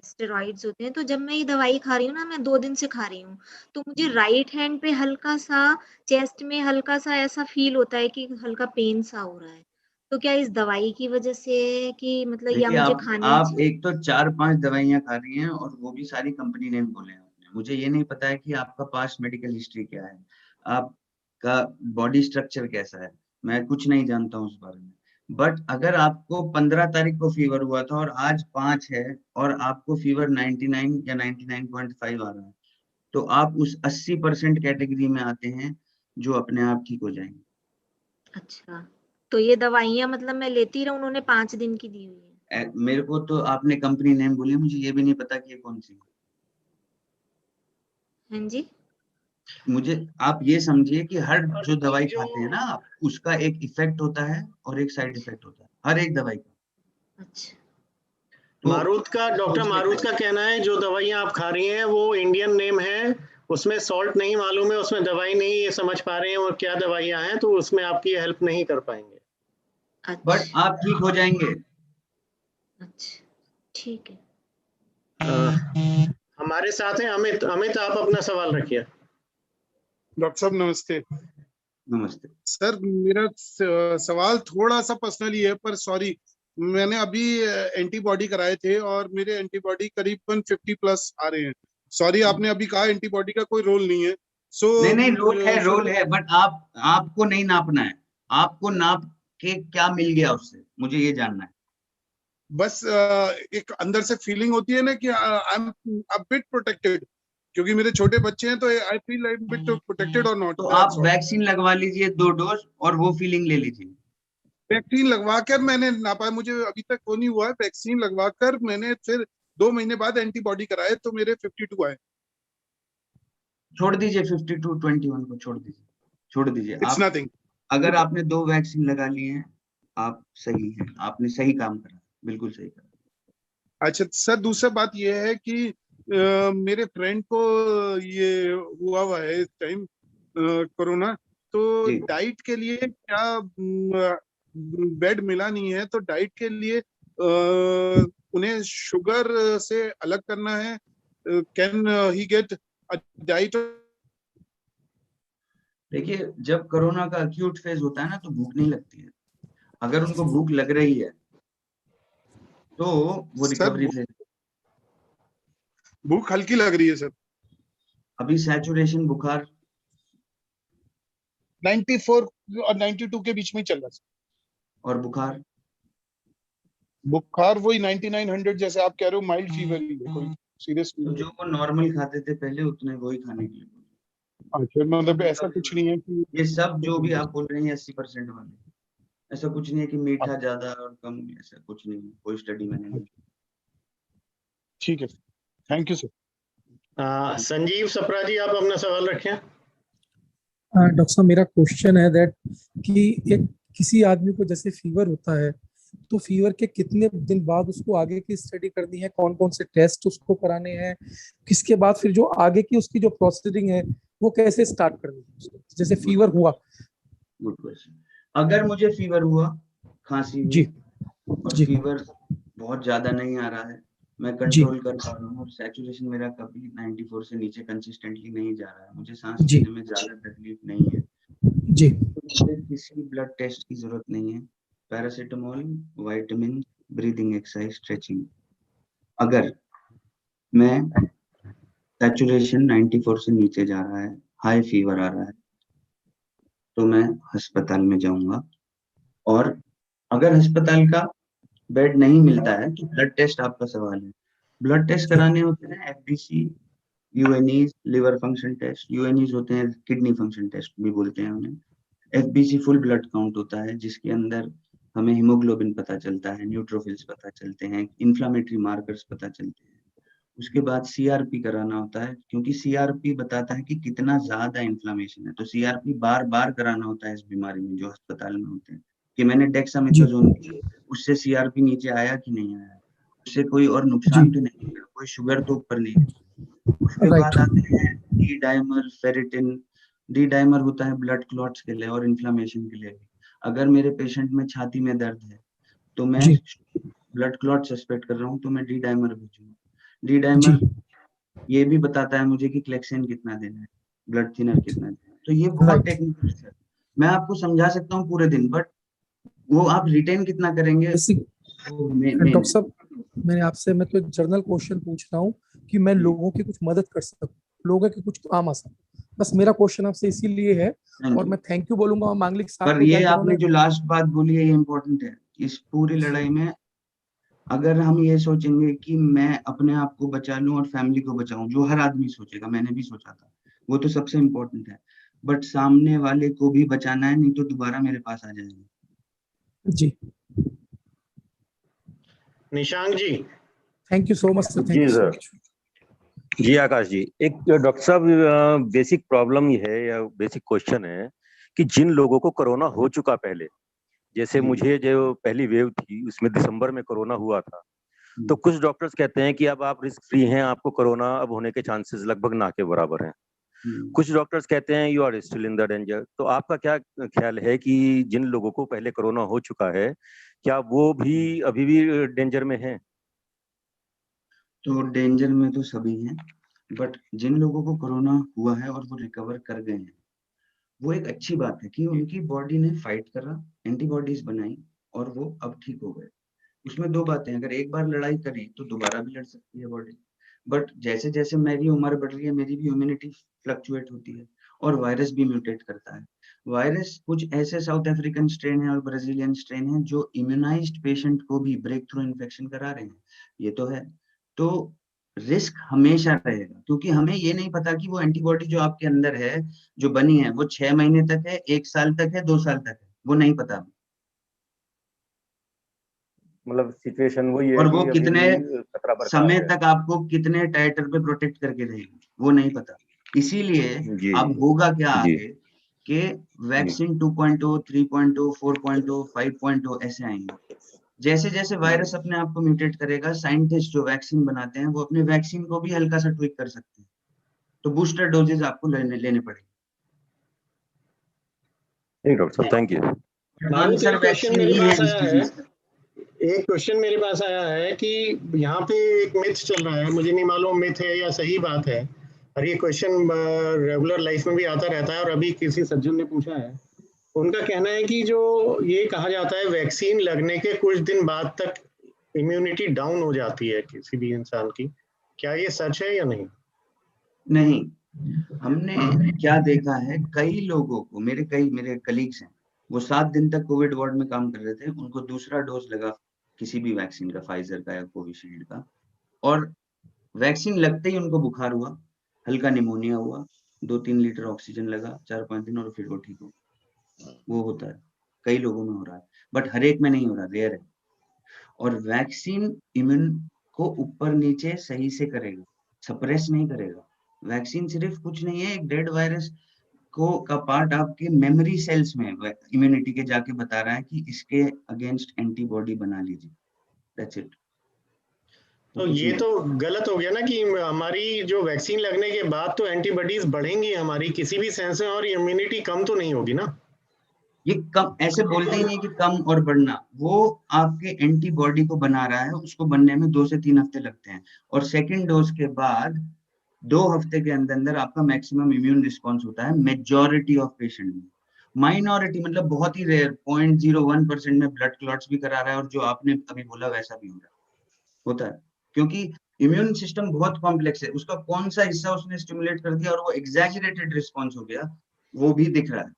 स्टेरॉइड्स होते हैं, तो जब मैं ये दवाई खा रही हूँ ना, मैं 2 दिन से खा रही हूँ, तो मुझे राइट हैंड पे हल्का सा, चेस्ट में हल्का सा ऐसा फील होता है कि हल्का पेन सा हो रहा है। तो क्या इस दवाई की वजह से है कि मतलब, या देखिए, मुझे आप खानी आप चाहिए? एक तो 4-5 दवाइयां खा रही हैं और वो भी सारी कंपनी नेम बोले हैं आपने। मुझे ये नहीं पता है कि आपका पास्ट मेडिकल हिस्ट्री क्या है, आपका बॉडी स्ट्रक्चर कैसा है, मैं कुछ नहीं जानता हूँ उस बारे में। बट अगर आपको 15 तारीख को फीवर हुआ था और आज 5 है और आपको फीवर 99 या 99.5 आ रहा है, तो आप उस 80% कैटेगरी में आते हैं जो अपने आप ठीक हो जाएंगे। अच्छा, तो ये दवाइयाँ मतलब मैं लेती रहूं? उन्होंने 5 दिन की दी हुई है। मेरे को तो आपने कंपनी नेम बोली, मुझे ये भी नहीं पता कि ये कौन सी है। हाँ जी। मुझे आप ये समझिए कि हर जो दवाई जो खाते हैं ना आप, उसका एक इफेक्ट होता है और एक साइड इफेक्ट होता है हर एक दवाई का। अच्छा। तो डॉक्टर मारुत का कहना है जो दवाइयां आप खा रही हैं वो इंडियन नेम है, उसमें सॉल्ट नहीं मालूम है, उसमें दवाई नहीं ये समझ पा रहे हैं वो क्या दवाइयां हैं, तो उसमें आपकी हेल्प नहीं कर पाएंगे। बट अच्छा। आप ठीक हो जाएंगे। अच्छा, ठीक है। हमारे साथ हैं अमित। अमित, आप अपना सवाल रखिए। डॉक्टर साहब नमस्ते। नमस्ते सर, मेरा सवाल थोड़ा सा पर्सनली है, पर सॉरी, मैंने अभी एंटीबॉडी कराए थे और मेरे एंटीबॉडी करीबन 50+ आ रहे हैं। सॉरी, आपने अभी कहा एंटीबॉडी का कोई रोल नहीं है, सो नहीं, रोल है, बट आपको नहीं नापना है। आपको नाप के क्या मिल गया उससे, मुझे ये जानना है। बस एक अंदर से फीलिंग होती है ना कि I am a bit protected, क्योंकि मेरे छोटे बच्चे हैं, तो I feel like bit protected और नॉट। तो आप वैक्सीन लगवा लीजिए 2 डोज और वो फीलिंग ले लीजिए। वैक्सीन लगवाकर मैंने नापा, मुझे अभी तक वो नहीं हुआ है। वैक्सीन लगवाकर मैंने फिर 2 महीने बाद एंटीबॉडी कराए तो मेरे 52 आए। छोड़ दीजिए 52-21 को छोड़ दीजिए इट्स आप। नथिंग। अगर आपने 2 वैक्सीन लगा लिए हैं, आप सही हैं, आपने सही काम करा, बिल्कुल सही करा। अच्छा सर, दूसरा बात ये है कि मेरे फ्रेंड को ये हुआ है इस टाइम कोरोना, तो जी। डाइट के लिए क्या बेड मिला नहीं है, तो डाइट के लिए उन्हें शुगर से अलग करना है। Can he get a diet? देखिए, जब कोरोना का अक्यूट फेज होता है ना, तो भूख नहीं लगती है। अगर उनको भूख लग रही है तो वो सर, रिकवरी फेज। भूख हल्की लग रही है सर। अभी सैचुरेशन बुखार 94 और 92 के बीच में ही चल रहा है। और बुखार बुखार वही 9900 जैसे आप कह रहे हो, माइल्ड फीवर ही है, कोई सीरियस तो जो वो नॉर्मल खाते थे पहले उतने वही खाने के लिए। अच्छा, मतलब ऐसा कुछ नहीं है कि ये सब जो भी आप बोल रहे हैं 80% वाले, ऐसा कुछ नहीं है कि मीठा ज्यादा और कम, ऐसा कुछ नहीं है, कोई स्टडी मैंने नहीं। ठीक है, thank you sir. Sanjeev Sapra ji, आप अपना सवाल रखें। डॉक्टर साहब, मेरा क्वेश्चन है दैट कि एक किसी आदमी को जैसे फीवर होता है, तो फीवर के कितने दिन बाद उसको आगे की स्टडी करनी है, कौन कौन से टेस्ट उसको कराने हैं, किसके बाद फिर जो आगे की उसकी जो प्रोसीडिंग है वो कैसे स्टार्ट करनी है उसको, जैसे फीवर हुआ? Good question. अगर मुझे फीवर हुआ, खांसी हुई जी और जी फीवर बहुत ज्यादा नहीं आ रहा है, मैं जी कंट्रोल कर पा रहा हूँ और सैचुरेशन मेरा कभी 94 से नीचे कंसिस्टेंटली नहीं जा रहा है, मुझे सांस जी लेने में ज्यादा तकलीफ नहीं है, जी तो मुझे किसी ब्लड टेस्ट की जरूरत नहीं है। Paracetamol, vitamin, breathing exercise, stretching, अगर मैं सैचुरेशन 94 से नीचे जा रहा है, हाई फीवर आ रहा है, तो मैं अस्पताल में जाऊंगा। और अगर अस्पताल का बेड नहीं मिलता है तो ब्लड टेस्ट आपका सवाल है, ब्लड टेस्ट कराने होते हैं एफबीसी, यूएनईज, लिवर फंक्शन टेस्ट, यूएनईज होते हैं किडनी फंक्शन टेस्ट भी बोलते हैं उन्हें, एफबीसी फुल ब्लड काउंट होता है जिसके अंदर हमें हीमोग्लोबिन पता चलता है, न्यूट्रोफिल्स पता चलते हैं, इन्फ्लामेटरी मार्कर्स पता चलते हैं। उसके बाद सीआरपी कराना होता है, क्योंकि सीआरपी बताता है कि कितना ज्यादा इन्फ्लामेशन है, तो सीआरपी बार बार कराना होता है इस बीमारी में जो अस्पताल में होते हैं, कि मैंने डेक्सामेथासोन की, उससे सीआरपी नीचे आया कि नहीं आया, उससे कोई और नुकसान तो नहीं हुआ, कोई शुगर तो ऊपर नहीं है। उसके बाद आते हैं D dimer, ferritin. D dimer होता है ब्लड क्लॉट्स के लिए और इन्फ्लामेशन के लिए। अगर मेरे पेशेंट में छाती में दर्द है तो मैं ब्लड क्लॉट सस्पेक्ट कर रहा हूँ तो मैं डी डाइमर भेजूंगा। डी डाइमर ये भी बताता है मुझे कि क्लेक्सेन कितना देना है, ब्लड थिनर कितना देना है। तो ये बहुत टेक्निकल है, मैं आपको समझा सकता हूँ पूरे दिन, बट वो आप रिटेन कितना करेंगे। डॉक्टर साहब मैं तो एक जनरल क्वेश्चन पूछ रहा हूँ कि मैं लोगों की कुछ मदद कर सकूं, लोगों के कुछ काम आ सकूं, बस मेरा क्वेश्चन आपसे इसीलिए है। और मैं थैंक यू बोलूंगा मांगलिक साहब पर ये आपने जो लास्ट बात बोली है ये इम्पोर्टेंट है। इस पूरी लड़ाई में अगर हम ये सोचेंगे कि मैं अपने आप को बचा लूं और फैमिली को बचाऊं, जो हर आदमी सोचेगा, मैंने भी सोचा था, वो तो सबसे इम्पोर्टेंट है, बट सामने वाले को भी बचाना है, नहीं तो दोबारा मेरे पास आ जाएगा। जी Nishank ji, thank you so much sir. जी सर। जी आकाश जी, एक डॉक्टर साहब बेसिक प्रॉब्लम ये है या बेसिक क्वेश्चन है कि जिन लोगों को कोरोना हो चुका पहले, जैसे मुझे जो पहली वेव थी उसमें दिसंबर में कोरोना हुआ था, तो कुछ डॉक्टर्स कहते हैं कि अब आप रिस्क फ्री हैं, आपको कोरोना अब होने के चांसेस लगभग ना के बराबर हैं। कुछ डॉक्टर्स कहते हैं you are still in the danger. तो आपका क्या ख्याल है कि जिन लोगों को पहले कोरोना हो चुका है क्या वो भी अभी भी डेंजर में हैं? तो डेंजर में तो सभी हैं, बट जिन लोगों को कोरोना हुआ है और वो रिकवर कर गए हैं, वो एक अच्छी बात है कि उनकी बॉडी ने फाइट करा, एंटीबॉडीज बनाई और वो अब ठीक हो गए। उसमें दो बातें, अगर एक बार लड़ाई करी तो दोबारा भी लड़ सकती है बॉडी, बट जैसे जैसे मेरी उम्र बढ़ रही है मेरी भी इम्यूनिटी फ्लक्चुएट होती है और वायरस भी म्यूटेट करता है। वायरस कुछ ऐसे साउथ अफ्रीकन स्ट्रेन है और ब्राजीलियन स्ट्रेन है जो इम्यूनाइज्ड पेशेंट को भी ब्रेक थ्रू इन्फेक्शन करा रहे हैं, ये तो है। तो रिस्क हमेशा रहेगा, क्योंकि हमें ये नहीं पता कि वो एंटीबॉडी जो आपके अंदर है, जो बनी है, वो 6 महीने तक है, 1 साल तक है, 2 साल तक है, वो नहीं पता। मतलब सिचुएशन वही है और वो कि कितने खतरा बरकरार समय है। तक आपको कितने टाइटर पे प्रोटेक्ट करके रहेगी वो नहीं पता। इसीलिए अब होगा क्या आगे कि वैक्सीन 2.0, 3.0, 4.0, 5.0 ऐसे आएंगे। जैसे जैसे वायरस अपने आप को म्यूटेट करेगा, साइंटिस्ट जो वैक्सीन बनाते हैं वो अपने वैक्सीन को भी हल्का सा ट्विक कर सकते हैं, तो बूस्टर डोजेज आपको लेने पड़ेंगे। ठीक डॉक्टर साहब, थैंक यू। एक क्वेश्चन मेरे पास आया है, एक क्वेश्चन मेरे पास आया है कि यहाँ पे एक मिथ चल रहा है, मुझे नहीं मालूम मिथ है या सही बात है, और ये क्वेश्चन रेगुलर लाइफ में भी आता रहता है और अभी किसी सज्जन ने पूछा है। उनका कहना है कि जो ये कहा जाता है वैक्सीन लगने के कुछ दिन बाद तक इम्यूनिटी डाउन हो जाती है किसी भी इंसान की, क्या ये सच है या नहीं? नहीं, हमने क्या देखा है, कई लोगों को, मेरे कलीग्स हैं, वो 7 दिन तक कोविड वार्ड में काम कर रहे थे, उनको दूसरा डोज लगा किसी भी वैक्सीन का, फाइजर का या कोविशील्ड का, और वैक्सीन लगते ही उनको बुखार हुआ, हल्का निमोनिया हुआ, 2-3 लीटर ऑक्सीजन लगा 4-5 दिन और फिर वो ठीक हो। वो होता है, कई लोगों में हो रहा है, बट हर एक में नहीं हो रहा, रेयर है। और वैक्सीन इम्यून को ऊपर नीचे सही से करेगा, सप्रेस नहीं करेगा। वैक्सीन सिर्फ कुछ नहीं है, एक डेड वायरस को का पार्ट आपके मेमोरी सेल्स में इम्यूनिटी के जाके बता रहा है कि इसके अगेंस्ट एंटीबॉडी बना लीजिए, दैट्स इट। तो ये तो गलत हो गया ना कि हमारी जो वैक्सीन लगने के बाद तो एंटीबॉडीज बढ़ेंगी हमारी किसी भी सेंस में, और इम्यूनिटी कम तो नहीं होगी ना। ये कम ऐसे बोलते ही नहीं कि कम और बढ़ना, वो आपके एंटीबॉडी को बना रहा है, उसको बनने में 2 से 3 हफ्ते लगते हैं, और सेकेंड डोज के बाद 2 हफ्ते के अंदर अंदर आपका मैक्सिमम इम्यून रिस्पॉन्स होता है मेजॉरिटी ऑफ पेशेंट में। माइनॉरिटी मतलब बहुत ही रेयर 0.01% में ब्लड क्लॉट्स भी करा रहा है, और जो आपने अभी बोला वैसा भी हो रहा है, होता है, क्योंकि इम्यून सिस्टम बहुत कॉम्प्लेक्स है, उसका कौन सा हिस्सा उसने स्टिमुलेट कर दिया और वो एग्जैजरेटेड रिस्पॉन्स हो गया, वो भी दिख रहा है।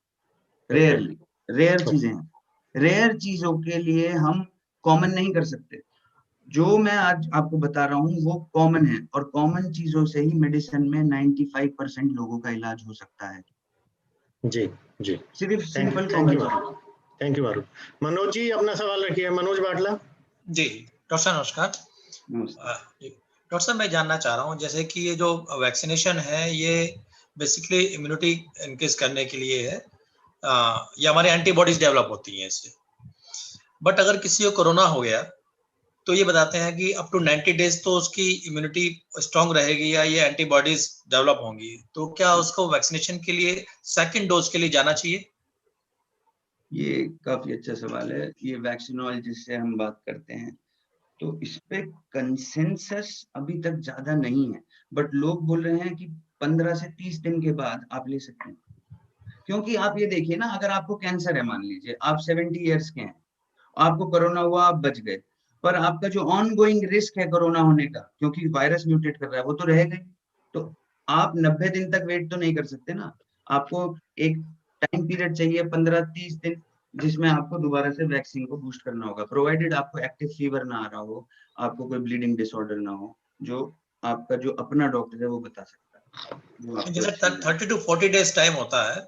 रेयरली, रेयर चीजें हैं, रेयर चीजों के लिए हम कॉमन नहीं कर सकते। जो मैं आज आपको बता रहा हूँ वो कॉमन है, और कॉमन चीजों से ही मेडिसिन में 95% लोगों का इलाज हो सकता है। जी जी, सिर्फ simple thank common. You. Manoj ji अपना सवाल रखिए, मनोज बाटला। जी डॉक्टर साहब नमस्कार। डॉक्टर साहब मैं जानना चाह रहा हूँ, जैसे कि ये जो वैक्सीनेशन है ये बेसिकली इम्यूनिटी इंक्रीज करने के लिए है, ये हमारे एंटीबॉडीज डेवलप होती हैं इससे। बट अगर किसी को कोरोना हो गया तो ये बताते हैं कि अप टू 90 डेज तो उसकी इम्यूनिटी स्ट्रांग रहेगी या ये एंटीबॉडीज डेवलप होंगी, तो क्या उसको वैक्सीनेशन के लिए सेकंड डोज के लिए जाना चाहिए? ये काफी अच्छा सवाल है। ये वैक्सीनॉल जिससे हम बात करते हैं, तो इस पे कंसेंसस अभी तक ज्यादा नहीं है, बट लोग बोल रहे हैं कि 15 से 30 दिन के बाद आप ले सकते हैं। क्योंकि आप ये देखिए ना, अगर आपको कैंसर है, मान लीजिए आप 70 इयर्स के हैं, आपको कोरोना हुआ, आप बच गए, पर आपका जो ऑन गोइंग रिस्क है कोरोना होने का, क्योंकि वायरस म्यूटेट कर रहा है, वो तो रहेगा ही। तो आप 90 दिन तक वेट तो नहीं कर सकते ना, आपको एक टाइम पीरियड चाहिए 15-30 दिन, जिसमें आपको दोबारा से वैक्सीन को बूस्ट करना होगा, प्रोवाइडेड आपको एक्टिव फीवर ना आ रहा हो, आपको कोई ब्लीडिंग डिसऑर्डर ना हो, जो आपका जो अपना डॉक्टर है वो बता सकता है। जैसे 30 to 40 डेज टाइम होता है,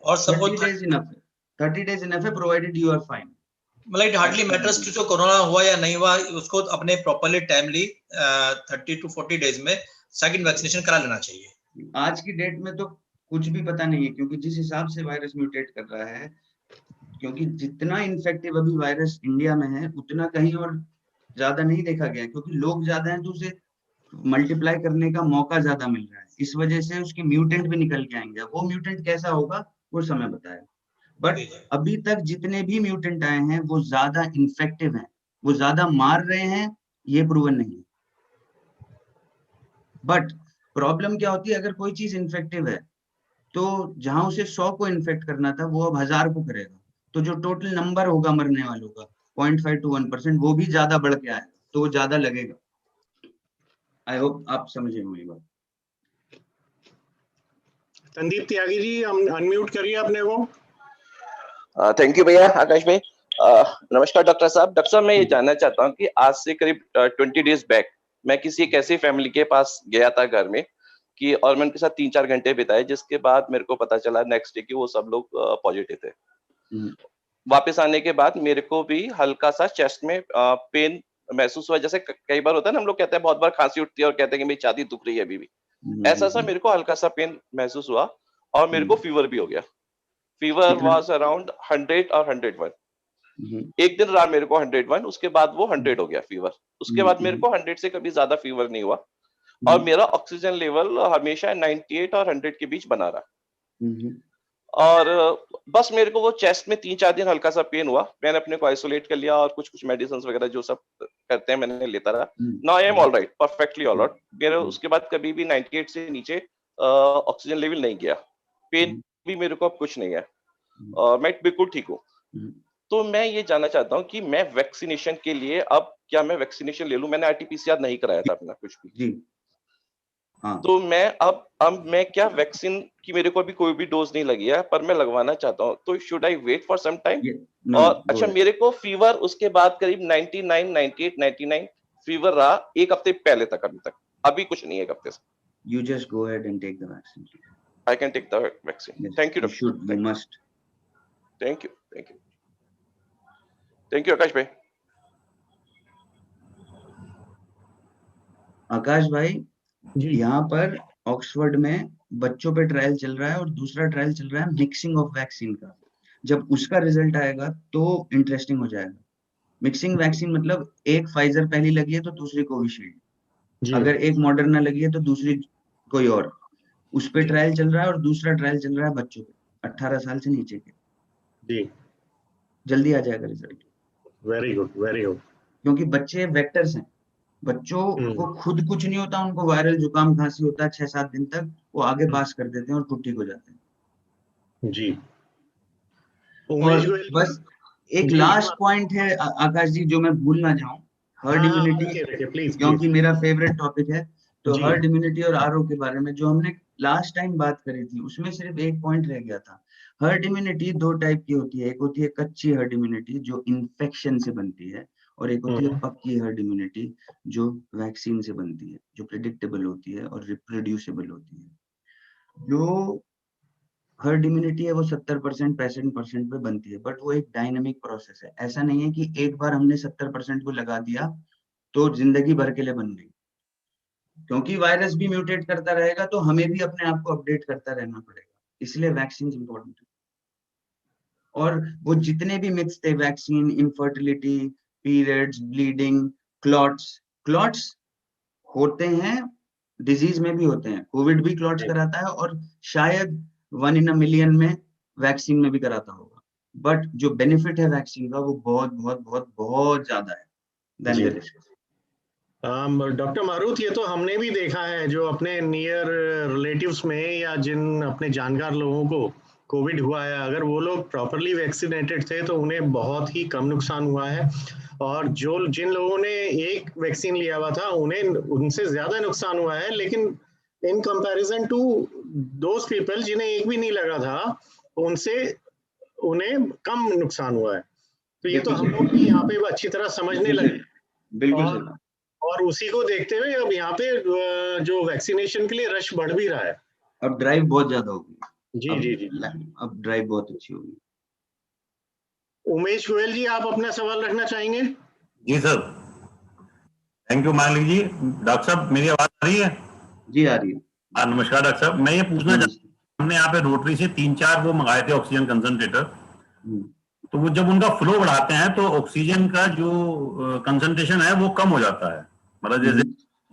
और 30 days enough है, 30 days enough है, प्रोवाइडेड यू आर फाइन। मतलब इट हार्डली मैटर्स कि जो कोरोना हुआ या नहीं हुआ, उसको अपने प्रॉपर्ली टाइमली 30 to 40 डेज में सेकंड वैक्सीनेशन करा लेना चाहिए। आज की डेट में तो कुछ भी पता नहीं है, क्योंकि जिस हिसाब से वायरस म्यूटेट कर रहा है, क्योंकि जितना इन्फेक्टिव अभी वायरस इंडिया में है उतना कहीं और ज्यादा नहीं देखा गया, क्योंकि लोग ज्यादा हैं तो उसे मल्टीप्लाई करने का मौका ज्यादा मिल रहा है, इस वजह से उसके म्यूटेंट भी निकल के आएंगे। वो म्यूटेंट कैसा होगा वो समय बताएगा, बट अभी तक जितने भी म्यूटेंट आए हैं वो ज्यादा इन्फेक्टिव हैं, वो ज्यादा मार रहे हैं, ये प्रूवन नहीं है। बट प्रॉब्लम क्या होती है, अगर कोई चीज इन्फेक्टिव है तो जहां उसे 100 को इन्फेक्ट करना था वो अब 1000 को करेगा, तो जो टोटल नंबर होगा मरने वालों का 0.5 to 1%, वो भी ज्यादा बढ़ के आएगा, तो वो ज्यादा लगेगा। आई होप आप समझे मेरी बात। संदीप त्यागी जी अनम्यूट करिए अपने को। थैंक यू भैया, आकाश भाई। नमस्कार डॉक्टर साहब। डॉक्टर साहब मैं ये जानना चाहता हूँ कि आज से करीब 20 डेज बैक मैं किसी एक ऐसी फैमिली के पास गया था घर में कि, और मैं उनके साथ 3-4 घंटे बिताए, जिसके बाद मेरे को पता चला नेक्स्ट डे कि वो सब लोग पॉजिटिव थे। वापस आने के बाद मेरे को भी हल्का सा चेस्ट में पेन महसूस हुआ, जैसे कई बार होता है ना, हम लोग कहते हैं बहुत बार खांसी उठती है और कहते हैं कि मेरी छाती दुख रही है अभी भी, ऐसा सा मेरे को हल्का सा पेन महसूस हुआ, और मेरे को फीवर भी हो गया। फीवर वाज अराउंड 100 और 101। एक दिन रहा मेरे को 101, उसके बाद वो 100 हो गया फीवर। उसके बाद मेरे को 100 से कभी ज्यादा फीवर नहीं हुआ, और मेरा ऑक्सीजन लेवल हमेशा 98 और 100 के बीच बना रहा। और बस मेरे को वो चेस्ट में 3-4 दिन हल्का सा पेन हुआ, मैंने अपने को आइसोलेट कर लिया और कुछ मेडिसिन वगैरह जो सब करते हैं मैंने लेता रहा। Now I am all right, perfectly all right. मेरे उसके बाद कभी भी 98 से नीचे ऑक्सीजन लेवल नहीं गया, पेन भी मेरे को अब कुछ नहीं है, मैं बिल्कुल ठीक हूँ। तो मैं ये जानना चाहता हूँ कि मैं वैक्सीनेशन के लिए अब क्या मैं वैक्सीनेशन ले लूं? मैंने आरटीपीसीआर नहीं कराया था अपना कुछ भी जी। हाँ। तो मैं अब मैं क्या वैक्सीन की मेरे को अभी कोई भी डोज नहीं लगी है, पर मैं लगवाना चाहता हूँ, तो should I wait for some time? और अच्छा, मेरे को फीवर उसके बाद करीब 99, 98, 99 फीवर रहा एक हफ्ते पहले तक, अभी तक अभी कुछ नहीं है एक हफ्ते से। You just go ahead and take the vaccine. I can take the vaccine. Yes, thank you, doctor. You should. You must. Thank you. Thank you. Thank you, आकाश भाई। आकाश भाई, यहाँ पर ऑक्सफोर्ड में बच्चों पे ट्रायल चल रहा है और दूसरा ट्रायल चल रहा है मिक्सिंग ऑफ वैक्सीन का। जब उसका रिजल्ट आएगा तो इंटरेस्टिंग हो जाएगा। मिक्सिंग वैक्सीन मतलब एक फाइजर पहली लगी है तो दूसरी कोविशील्ड, अगर एक मॉडर्ना लगी है तो दूसरी कोई और, उस पे ट्रायल चल रहा है। और दूसरा ट्रायल चल रहा है बच्चों पे 18 साल से नीचे के। जी, जल्दी आ जाएगा result. Very good, very good. क्योंकि बच्चे वेक्टर्स हैं, बच्चों को खुद कुछ नहीं होता, उनको वायरल जुकाम खांसी होता है 6-7 दिन तक, वो आगे पास कर देते हैं और खुद ठीक हो जाते हैं। जी। और बस एक लास्ट पॉइंट है आकाश जी जो मैं भूल ना जाऊं, हर्ड इम्यूनिटी, प्लीज क्योंकि मेरा फेवरेट टॉपिक है, तो हर्ड इम्यूनिटी और आरओ के बारे में जो हमने लास्ट टाइम बात करी थी उसमें सिर्फ एक पॉइंट रह गया था। हर्ड इम्यूनिटी दो टाइप की होती है, एक होती है कच्ची हर्ड इम्यूनिटी जो इन्फेक्शन से बनती है, और एक होती है पक्की हर्ड इम्यूनिटी जो वैक्सीन से बनती है, जो प्रेडिक्टेबल होती है और रिप्रोड्यूसेबल होती है। जो हर्ड इम्यूनिटी है वो 70% 65% पे बनती है, बट वो एक डायनामिक प्रोसेस है। ऐसा नहीं है कि एक बार हमने 70% को लगा दिया तो जिंदगी भर के लिए बन गई, क्योंकि वायरस भी म्यूटेट करता रहेगा तो हमें भी अपने आप को अपडेट करता रहना पड़ेगा, इसलिए वैक्सीन इंपॉर्टेंट है। और वो जितने भी मिथ्स थे, vaccine, infertility, periods, bleeding, clots होते हैं, डिजीज में भी होते हैं, कोविड भी क्लॉट्स कराता है और शायद 1 in a million में वैक्सीन में भी कराता होगा, बट जो बेनिफिट है वैक्सीन का वो बहुत बहुत बहुत बहुत ज्यादा है देन द रिस्क। डॉक्टर मारुत, ये तो हमने भी देखा है, जो अपने नियर रिलेटिव्स में या जिन अपने जानकार लोगों को कोविड हुआ है, अगर वो लोग प्रॉपरली वैक्सीनेटेड थे तो उन्हें बहुत ही कम नुकसान हुआ है, और जिन लोगों ने एक वैक्सीन लिया हुआ था उन्हें उनसे ज्यादा नुकसान हुआ है, लेकिन in comparison to those people जिन्हें एक भी नहीं लगा था उन्हें कम नुकसान हुआ है। तो ये तो हम लोग भी यहाँ पे अच्छी तरह समझने लगे, बिल्कुल। और उसी को देखते हुए अब यहाँ पे जो वैक्सीनेशन के लिए रश बढ़ भी रहा है। अब ड्राइव बहुत ज्यादा होगी। जी। अब ड्राइव बहुत अच्छी होगी। उमेश गोयल जी, आप अपना सवाल रखना चाहेंगे? जी सर, थैंक यू मालिक जी। डॉक्टर साहब, मेरी आवाज आ रही है? जी आ रही है। नमस्कार डॉक्टर साहब, मैं ये पूछना चाहता हूँ, हमने यहाँ पे रोटरी से 3-4 वो मंगाए थे ऑक्सीजन कंसंट्रेटर, तो वो जब उनका फ्लो बढ़ाते हैं तो ऑक्सीजन का जो कंसंट्रेशन है वो कम हो जाता है। मतलब जैसे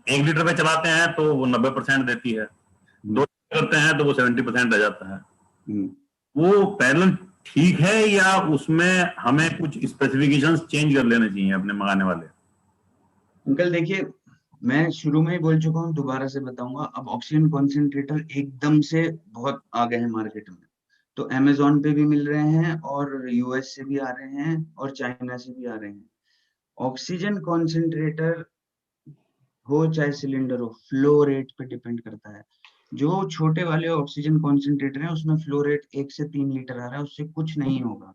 1 लीटर पे चलाते हैं तो वो 90% देती है, 2 लीटर करते हैं तो वो 70% रह जाता है। वो पैरेलल ठीक है या उसमें हमें कुछ स्पेसिफिकेशंस चेंज कर लेने चाहिए अपने मंगाने वाले? अंकल देखिए, मैं शुरू में ही बोल चुका हूँ, दोबारा से बताऊंगा, अब ऑक्सीजन कॉन्सेंट्रेटर एकदम से बहुत आ गए हैं मार्केट में, तो अमेजोन पे भी मिल रहे हैं और यूएस से भी आ रहे हैं और चाइना से भी आ रहे हैं। ऑक्सीजन कॉन्सेंट्रेटर हो चाहे सिलेंडर हो, फ्लो रेट पे डिपेंड करता है। जो छोटे वाले ऑक्सीजन कॉन्सेंट्रेटर हैं उसमें फ्लो रेट 1 से 3 लीटर आ रहा है, उससे कुछ नहीं होगा।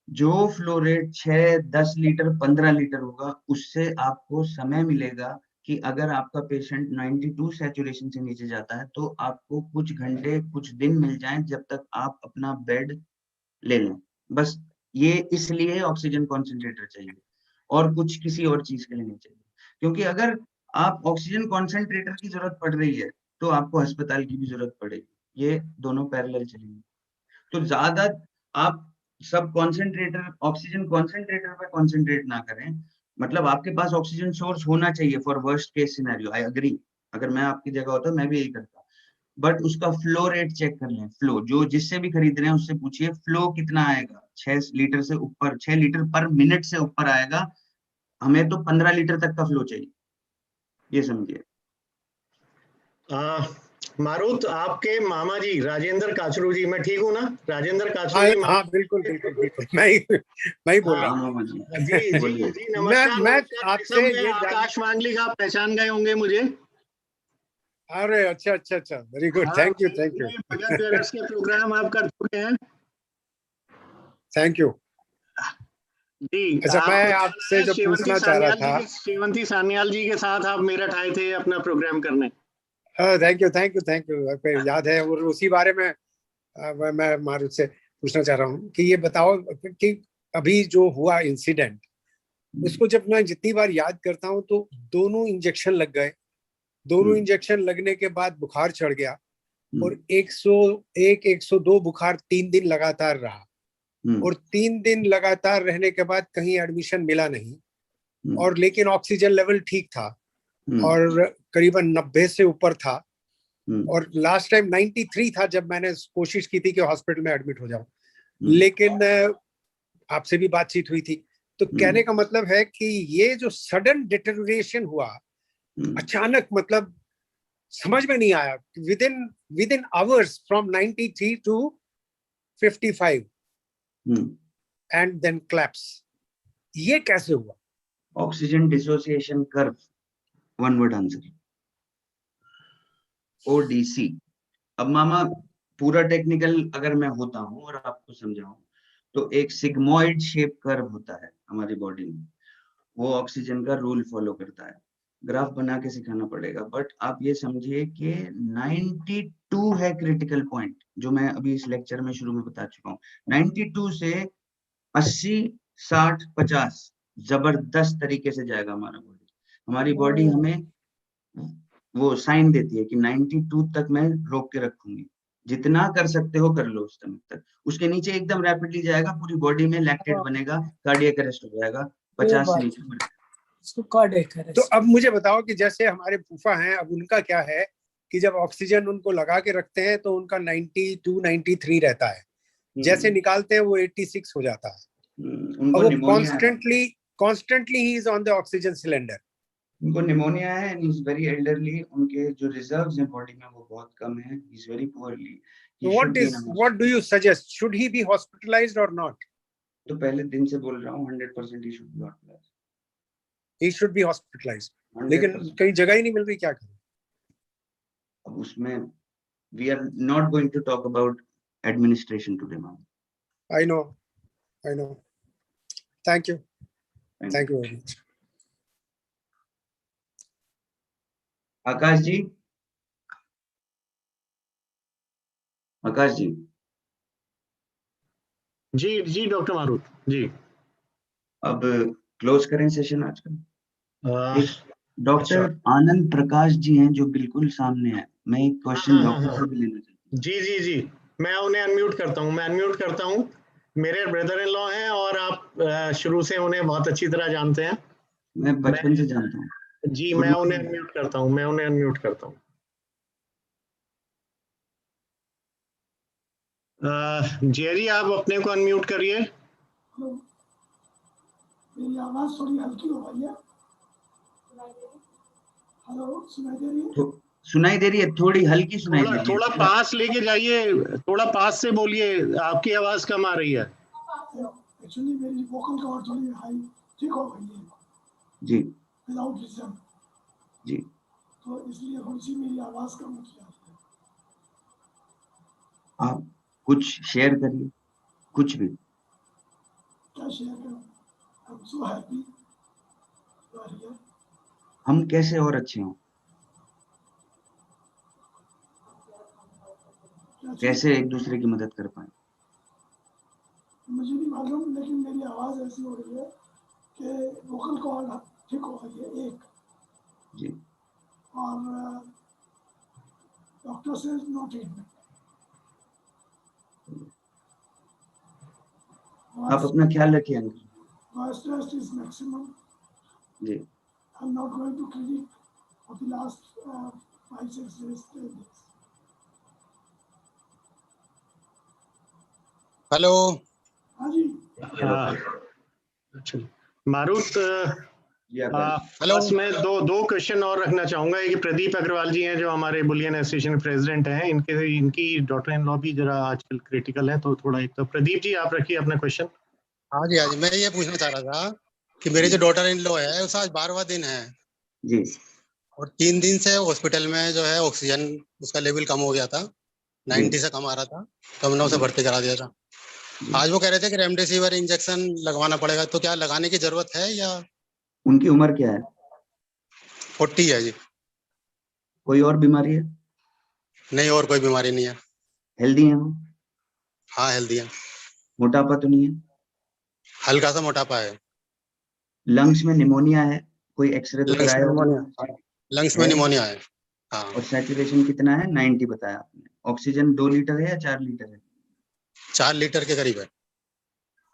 जो फ्लो रेट 6, 10 लीटर, 15 लीटर होगा, उससे आपको समय मिलेगा कि अगर आपका पेशेंट 92 सैचुरेशन से नीचे जाता है तो आपको कुछ घंटे, कुछ दिन मिल जाएं जब तक आप अपना बेड ले लें। बस ये इसलिए ऑक्सीजन कॉन्सेंट्रेटर चाहिए, और कुछ किसी और चीज के लिए नहीं चाहिए। क्योंकि अगर आप ऑक्सीजन कॉन्सेंट्रेटर की जरूरत पड़ रही है तो आपको अस्पताल की भी जरूरत पड़ेगी, ये दोनों पैरेलल चलेंगे। तो ज्यादा आप सब कॉन्सेंट्रेटर, ऑक्सीजन कॉन्सेंट्रेटर पे कॉन्सेंट्रेट ना करें। मतलब आपके पास ऑक्सीजन सोर्स होना चाहिए for worst case scenario, I agree. अगर मैं आपकी जगह होता मैं भी यही करता, बट उसका फ्लो रेट चेक कर लें। फ्लो जो जिससे भी खरीद रहे हैं उससे पूछिए फ्लो कितना आएगा। 6 लीटर से ऊपर, 6 लीटर पर मिनट से ऊपर आएगा, हमें तो 15 लीटर तक का फ्लो चाहिए, ये समझिए। मारुत, आपके मामा जी राजेंद्र काचरू जी, मैं ठीक हूँ ना? राजेंद्र काचरू जी। हाँ बिल्कुल, मैं ही बोल रहा हूँ। जी नमस्कार। मैं आपसे ये आकाश मांडली का आप पहचान गए होंगे मुझे। अरे अच्छा, वेरी गुड, थैंक यू। के प्रोग्राम आप कर चुके हैं। थैंक यू जी। अच्छा, मैं आपसे जो पूछना चाह रहा था, श्रीवंती सान्याल जी के साथ आप मेरठ आए थे अपना प्रोग्राम करने। Thank you. याद है, और उसी बारे में मैं मारुत से पूछना चाह रहा हूँ कि ये बताओ कि अभी जो हुआ इंसिडेंट, उसको जब मैं जितनी बार याद करता हूँ तो दोनों इंजेक्शन लग गए, दोनों इंजेक्शन लगने के बाद बुखार चढ़ गया और 101, 102 बुखार 3 दिन लगातार रहा, और 3 दिन लगातार रहने के बाद कहीं एडमिशन मिला नहीं, और लेकिन ऑक्सीजन लेवल ठीक था और करीबन 90 से ऊपर था, और लास्ट टाइम 93 था जब मैंने कोशिश की थी कि हॉस्पिटल में एडमिट हो जाऊं, लेकिन आपसे भी बातचीत हुई थी। तो कहने का मतलब है कि ये जो सडन डिटेरियोरेशन हुआ अचानक, मतलब समझ में नहीं आया, within hours from 93 to 55 and then collapse, ये कैसे हुआ? Oxygen dissociation curve, one word answer, ODC। अब मामा पूरा टेक्निकल अगर मैं होता हूँ और आपको समझाऊं तो एक सिग्मोइड शेप कर्व होता है हमारी बॉडी में, वो ऑक्सीजन का रूल फॉलो करता है। ग्राफ बना के सिखाना पड़ेगा, बट आप ये समझिए कि 92 है क्रिटिकल पॉइंट, जो मैं अभी इस लेक्चर में शुरू में बता चुका हूँ। 92 से 80, 60, 50 जबरदस्त तरीके से जाएगा हमारा बॉडी। हमारी बॉडी हमें वो साइन देती है कि 92 तक मैं रोक के रखूंगी, जितना कर सकते हो कर लो उस समय तक। उसके नीचे एकदम रैपिडली जाएगा, पूरी बॉडी में लैक्टेट बनेगा, कार्डियक अरेस्ट हो जाएगा, 50 से नीचे। तो अब मुझे बताओ कि जैसे हमारे फूफा हैं, अब उनका क्या है कि जब ऑक्सीजन उनको लगा के रखते हैं तो उनका 92, 93 रहता है, जैसे निकालते हैं वो 86 हो जाता है। और वो constantly he is on the oxygen cylinder. उनको निमोनिया है एंड इज वेरी एल्डरली, उनके जो रिजर्व्स हैं बॉडी में वो बहुत कम है, he is very poorly. What do you suggest? Should he be hospitalized or not? तो पहले दिन से बोल रहा हूँ 100% he should be hospitalized. He should be hospitalized. लेकिन कहीं जगह ही नहीं मिल रही, क्या करें? अब उसमें we are not going to talk about administration today, ma'am. I know. Thank you very much. Akash ji, जी डॉक्टर मारूत जी। अब क्लोज करें सेशन आज का। डॉक्टर आनंद प्रकाश जी हैं जो बिल्कुल सामने है, मैं एक क्वेश्चन डॉक्टर से भी लेना चाहता हूँ। जी, मैं उन्हें अनम्यूट करता हूँ। मेरे ब्रदर इन लॉ हैं और आप शुरू से उन्हें बहुत अच्छी तरह जानते हैं। मैं बचपन से जानता हूँ जी। मैं उन्हें अनम्यूट करता हूँ। जेरी, आप अपने को अनम्यूट करिए। मेरी आवाज थोड़ी हल्की हो गई है। हेलो, सुनाई दे रही है? थोड़ी हल्की सुनाई दे रही है। थोड़ा पास लेके जाइए, थोड़ा पास से बोलिए, आपकी आवाज कम आ रही है। एक्चुअली मेरी वोकल कॉर्ड थोड़ी हाई ठीक हो गई है जी, विदाउट रीजन जी, तो इसलिए थोड़ी सी मेरी आवाज कम होती है। आप कुछ शेयर करिए, कुछ भी। क्या शेयर करूं? I am so happy you are here. हम कैसे और अच्छे हों, कैसे एक दूसरे की मदद कर पाए? मुझे नहीं मालूम, लेकिन मेरी आवाज ऐसी हो रही है कि वोकल कॉर्ड ठीक हो गई है एक जी, और डॉक्टर से नो ट्रीटमेंट। आप अपना ख्याल रखिए uncle. Voice test is maximum जी। I am not going to clinic for the last 5-6 days। Hello. हाँ जी। अच्छा मारूत, बस मैं दो क्वेश्चन और रखना चाहूंगा। एक प्रदीप अग्रवाल जी हैं जो हमारे बुलियन एसोसिएशन प्रेसिडेंट हैं, इनकी डॉटर इन लॉ भी जरा आजकल क्रिटिकल है, तो थोड़ा एक तो प्रदीप जी आप रखिए अपना क्वेश्चन। हाँ जी, मैं ये पूछना चाह रहा था कि मेरी जो डॉटर इन लॉ है उसका आज 12वां दिन है जी, और 3 दिन से हॉस्पिटल में जो है ऑक्सीजन उसका लेवल कम हो गया था, 90 से कम आ रहा था, तो हमने उसे भर्ती करा दिया था। आज वो कह रहे थे कि रेमडेसिविर इंजेक्शन लगवाना पड़ेगा, तो क्या लगाने की जरूरत है या? उनकी उम्र क्या है? 40 है जी। कोई और बीमारी है? नहीं, और कोई बीमारी नहीं है। हेल्दी है वो? हाँ हेल्दी है। मोटापा तो नहीं है? हल्का सा मोटापा है। लंग्स में निमोनिया है? कोई एक्सरे तो कराया होगा? लंग्स में निमोनिया है। हाँ। और सैचुरेशन कितना है? 90 बताया आपने। ऑक्सीजन 2 लीटर है या 4 लीटर है? 4 लीटर के करीब है।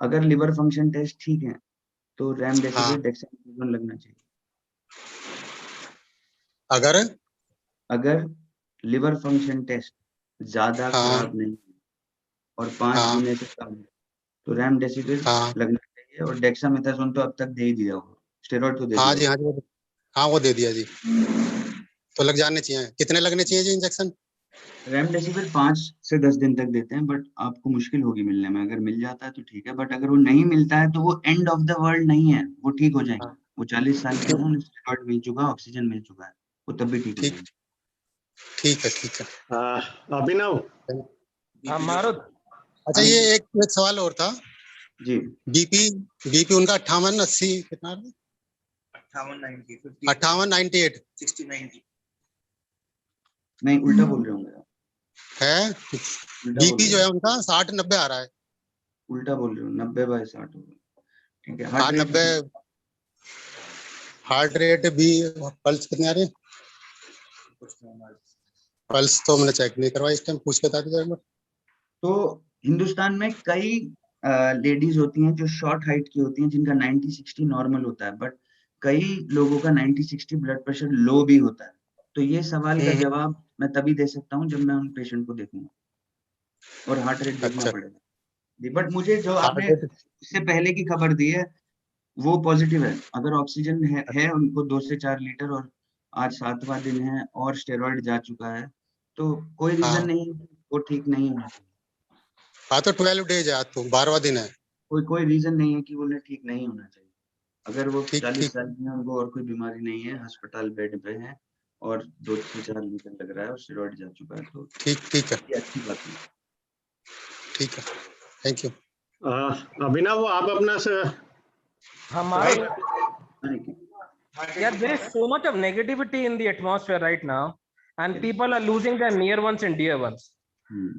अगर लिवर फंक्शन टेस्ट ठीक है तो रेमडेसिविर डेक्सामेथासोन लगना चाहिए। अगर लिवर फंक्शन टेस्ट ज्यादा खराब नहीं और 5 गुने से कम है तो रेमडेसिविर लगना चाहिए। और डेक्सामेथासोन तो अब तक दे ही दिया होगा, स्टेरॉइड तो दे दिया। हाँ वो दे दिया जी। तो लग जाने चाहिए। कितने लगने चाहिए जी इंजेक्शन? रेमडेसिविर 5 से 10 दिन तक देते हैं, बट आपको मुश्किल होगी मिलने में। अगर मिल जाता है तो ठीक है, बट अगर वो नहीं मिलता है तो वो एंड ऑफ द वर्ल्ड नहीं है, वो ठीक हो जाएंगे। वो 40 साल के हैं, उन्हें स्टेरॉइड मिल चुका, ऑक्सीजन मिल चुका है, वो तब भी ठीक हो जाएंगे। ठीक है। अभिनव। हाँ मारुत। अच्छा ये एक सवाल और था जी। बीपी उनका 58-80 कितना 58-98 नहीं उल्टा बोल रहे होंगे है। बीपी जो है उनका 60-90 आ रहा है। उल्टा बोल रहे हो, 90/60 होगा। ठीक है। हाँ 90। हार्ट रेट भी, पल्स कितने आ रहे हैं? पल्स तो मैंने चेक नहीं करवाया, इस टाइम पूछ के बता दीजिए। तो हिंदुस्तान में कई लेडीज होती हैं जो शॉर्ट हाइट की होती हैं, जिनका 90-60 नॉर्मल होता है, बट कई लोगों का 90-60 ब्लड प्रेशर लो भी होता है। तो ये सवाल का जवाब मैं तभी दे सकता हूँ जब मैं उन पेशेंट को देखूंगा और हार्ट रेट देखना पड़ेगा। बट मुझे जो आपने इससे पहले की खबर दी है वो पॉजिटिव है। अगर ऑक्सीजन है उनको 2 से 4 लीटर और आज 7वां दिन है और स्टेरॉइड जा चुका है, तो कोई रीजन नहीं वो ठीक नहीं होना चाहिए। हाँ तो 12 डेज है, आज तो 12वां दिन है। कोई रीजन नहीं है कि उन्हें ठीक नहीं होना चाहिए। अगर वो 40 साल की है, उनको और कोई बीमारी नहीं है, अस्पताल बेड पे है और 2 से 4 लीटर लग रहा है और स्टेरॉइड जा चुका है, तो ठीक है, ये अच्छी बात है। ठीक है, थैंक यू। अभिनव आप अपना Yeah, there is so much of negativity in the atmosphere right now, and people are losing their near ones and dear ones.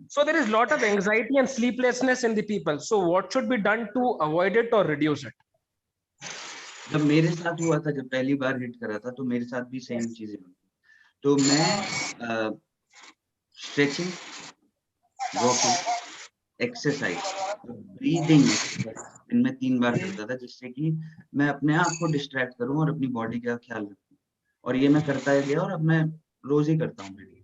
So there is a lot of anxiety and sleeplessness in the people. So what should be done to avoid it or reduce it? जब मेरे साथ हुआ था, जब पहली बार hit करा था, तो मेरे साथ भी सेम चीजें हुई। तो मैं स्ट्रेचिंग, वॉकिंग, एक्सरसाइज, ब्रीदिंग दिन में 3 बार करता था, जिससे कि मैं अपने आप को डिस्ट्रैक्ट करूं और अपनी बॉडी का ख्याल रखूं। और ये मैं करता ही गया और अब मैं रोज ही करता हूँ ब्रीदिंग।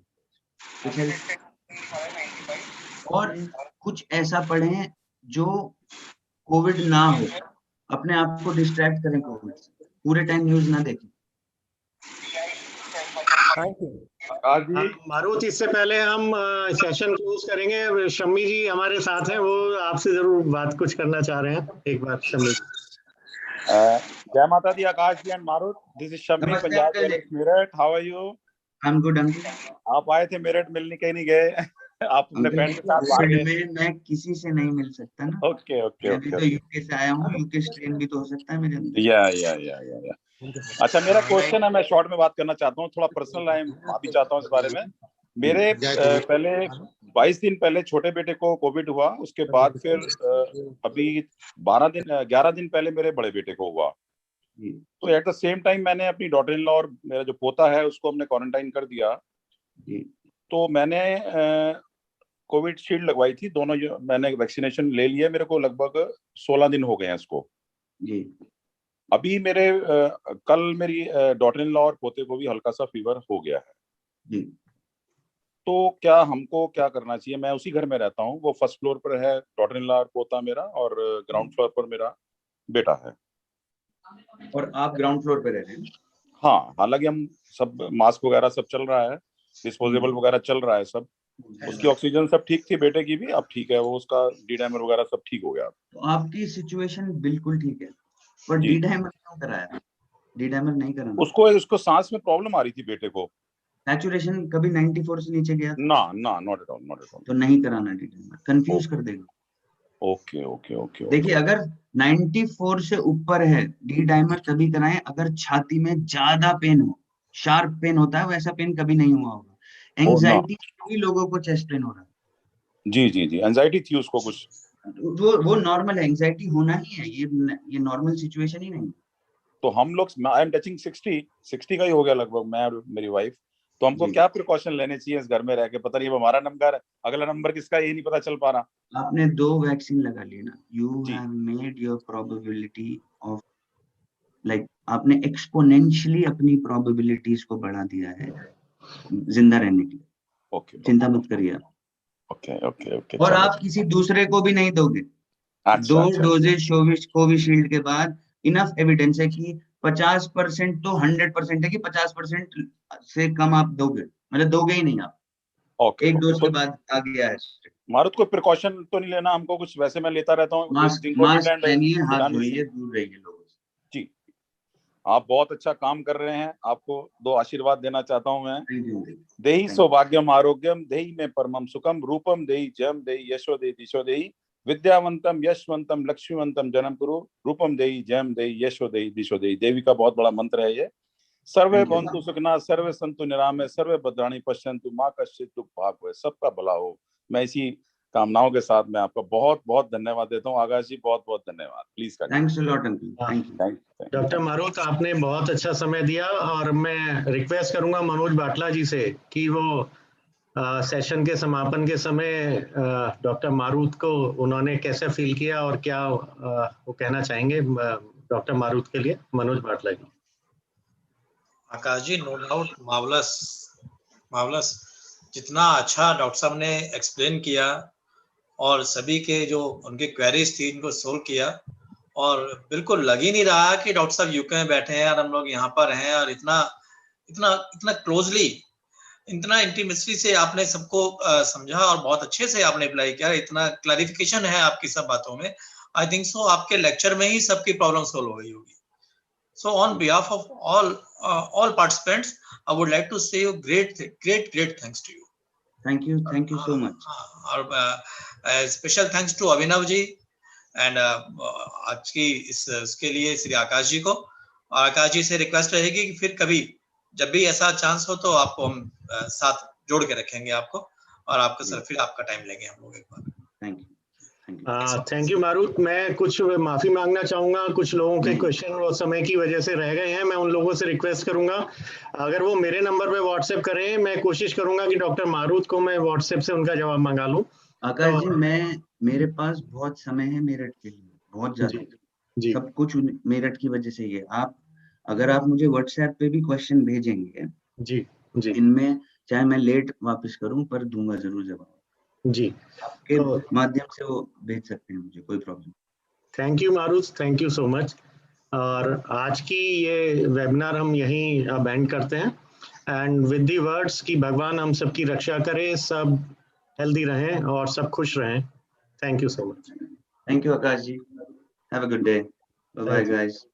और कुछ ऐसा पढ़ें जो कोविड ना हो, अपने आप को डिस्ट्रैक्ट करें कोविड से, पूरे टाइम न्यूज ना देखें। मारुत, इससे पहले हम सेशन क्लोज करेंगे, शम्मी जी हमारे साथ हैं, वो आपसे जरूर बात कुछ करना चाह रहे हैं। एक बार शम्मी जी। जय माता दी Akash ji and Marut, this is Shammi, Punjab Meerut. How are you? I am good. आप आए थे मेरठ, मिलने कहीं नहीं गए? आप अपने फ्रेंड के साथ आ गए? मैं किसी से नहीं मिल सकता ना। ओके ओके मैं तो यूके से आया हूँ, यूके स्ट्रेन भी तो हो सकता है मेरे अंदर। या अच्छा, मेरा क्वेश्चन है, मैं शॉर्ट में बात करना चाहता हूँ, थोड़ा पर्सनल है, माफी चाहता हूँ इस बारे में। मेरे पहले 22 दिन पहले छोटे बेटे को कोविड हुआ, उसके बाद फिर अभी 11 दिन पहले मेरे बड़े बेटे को हुआ। तो एट द सेम टाइम मैंने अपनी डॉटर इन लॉ और मेरा जो पोता है उसको हमने क्वारंटाइन कर दिया। तो मैंने कोविड शील्ड लगवाई थी, दोनों मैंने वैक्सीनेशन ले लिया, मेरे को लगभग 16 दिन हो गए हैं इसको। अभी मेरे कल मेरी डॉटर इन लॉ और पोते को भी हल्का सा फीवर हो गया है। तो क्या हमको क्या करना चाहिए? मैं उसी घर में रहता हूँ, वो फर्स्ट फ्लोर पर है डॉटर इन लॉ और पोता मेरा, और ग्राउंड फ्लोर पर मेरा बेटा है। और आप ग्राउंड फ्लोर पे रह रहे हैं? हाँ, हालांकि हम सब मास्क वगैरह सब चल रहा है, डिस्पोजेबल वगैरह चल रहा है सब। उसकी ऑक्सीजन सब ठीक थी, बेटे की भी अब ठीक है, वो उसका डी-डाइमर वगैरह सब ठीक हो गया। तो आपकी सिचुएशन बिल्कुल ठीक है, पर डी-डाइमर क्यों कराया? डी-डाइमर नहीं कराना। उसको सांस में प्रॉब्लम आ रही थी बेटे को। सैचुरेशन कभी 94 से नीचे गया? ना, नॉट एट ऑल। तो नहीं कराना डी-डाइमर, कंफ्यूज कर देगा। ओके। देखिए, अगर 94 से ऊपर है, डी-डाइमर तभी कराएं अगर छाती में ज्यादा पेन हो, शार्प पेन होता है, वैसा पेन कभी नहीं हुआ होगा। एंजाइटी भी लोगों को चेस्ट पेन हो रहा है। जी, एंजाइटी थी उसको कुछ। वो नॉर्मल है, एंजाइटी होना ही है, ये नॉर्मल सिचुएशन ही नहीं। तो हम लोग, आई एम टचिंग 60 का ही हो गया लगभग, मैं और मेरी वाइफ। तो हमको क्या प्रिकॉशन लेने चाहिए इस घर में रह के? पता नहीं अब हमारा नंबर है, अगला नंबर किसका, ये नहीं पता चल पा रहा। आपने 2 वैक्सीन लगा ली ना, you have made your probability of, like आपने एक्सपोनेंशियली अपनी प्रोबेबिलिटीज को बढ़ा दिया है जिंदा रहने की। चिंता मत करिए आप। ओके। और आप किसी दूसरे को भी नहीं दोगे। 2 डोजेज कोविशील्ड के बाद इनफ एविडेंस है कि 50% तो 100% है कि 50% से कम आप दोगे, मतलब दोगे ही नहीं आप। एक डोज के बाद आ गया है। मारुत, कोई प्रिकॉशन तो नहीं लेना हमको कुछ? वैसे मैं लेता रहता हूँ। मास्क पहनिए, हाथ धोइए, दूर रहिए लोगों से। जी। आप बहुत अच्छा काम कर रहे हैं, आपको 2 आशीर्वाद देना चाहता हूं मैं। देहि सौभाग्यम आरोग्यम देहि में परमम सुखम रूपम देहि जयम देहि यशो देहि दिशो देहि विद्यावंतम यशवंतम लक्ष्मीवंतम जन्म कुरु रूपम देहि जयम देहि यशो देहि दिशो देहि। देवी का बहुत बड़ा मंत्र है ये। सर्वे भवन्तु सुखिनः सर्वे सन्तु निरामय सर्वे भद्राणि पश्यन्तु मां कश्चित् दुःख भाग् भवेत्। सबका भला हो। मैं इसी कामनाओं के साथ मैं आपका बहुत बहुत धन्यवाद देता हूँ। आकाश जी बहुत बहुत धन्यवाद। Please thanks a lot uncle. Thank you doctor Marut, आपने बहुत अच्छा समय दिया और मैं रिक्वेस्ट करूंगा मनोज बाटला जी से कि वो सेशन के समापन के समय डॉक्टर मारुत को उन्होंने कैसे फील किया और क्या वो कहना चाहेंगे डॉक्टर मारुत के लिए। मनोज बाटला जी। आकाश जी, नो डाउट मार्वलस मार्वलस। जितना अच्छा डॉक्टर साहब ने एक्सप्लेन किया और सभी के जो उनके क्वेरीज थी इनको सोल्व किया, और बिल्कुल लग ही नहीं रहा कि डॉक्टर साहब यूके में बैठे हैं और हम लोग यहाँ पर हैं, और इतना इतना इतना क्लोजली, इतना इंटीमेसी से आपने सबको समझा और बहुत अच्छे से आपने अप्लाई किया। इतना क्लैरिफिकेशन है आपकी सब बातों में। आई थिंक सो आपके लेक्चर में ही सबकी प्रॉब्लम सोल्व हो गई होगी। So on behalf of all participants, I would like to say great thanks to you. Thank you so much. Special thanks to Abhinav ji and आज की इसके लिए श्री आकाश जी को। और आकाश जी से रिक्वेस्ट रहेगी कि फिर कभी जब भी ऐसा चांस हो तो आपको हम साथ जोड़ के रखेंगे आपको, और आपका सर फिर आपका टाइम लेंगे हम लोग एक बार। थैंक यू मारुत। मैं कुछ माफी मांगना चाहूंगा, कुछ लोगों के क्वेश्चन वो समय की वजह से रह गए हैं। मैं उन लोगों से रिक्वेस्ट करूंगा अगर वो मेरे नंबर पे व्हाट्सएप करें, मैं कोशिश करूंगा कि डॉक्टर मारुत को मैं व्हाट्सएप से उनका जवाब मंगा लूं। आकाश जी, मेरे पास बहुत समय है मेरठ के लिए, बहुत ज्यादा जी। सब कुछ मेरठ की वजह से ही है। अगर आप मुझे व्हाट्सएप पे भी क्वेश्चन भेजेंगे जी इनमें, चाहे मैं लेट वापस करूं पर दूंगा जरूर जवाब जी। आपके माध्यम से वो भेज सकते हैं मुझे, कोई problem. Thank you Marut, thank you so much. और आज की ये वेबिनार हम यहीं अब एंड करते हैं, एंड विद दी वर्ड्स कि भगवान हम सबकी रक्षा करे, सब हेल्दी रहें और सब खुश रहें। Thank you so much. Thank you Akash ji. Have a good day. Bye bye guys.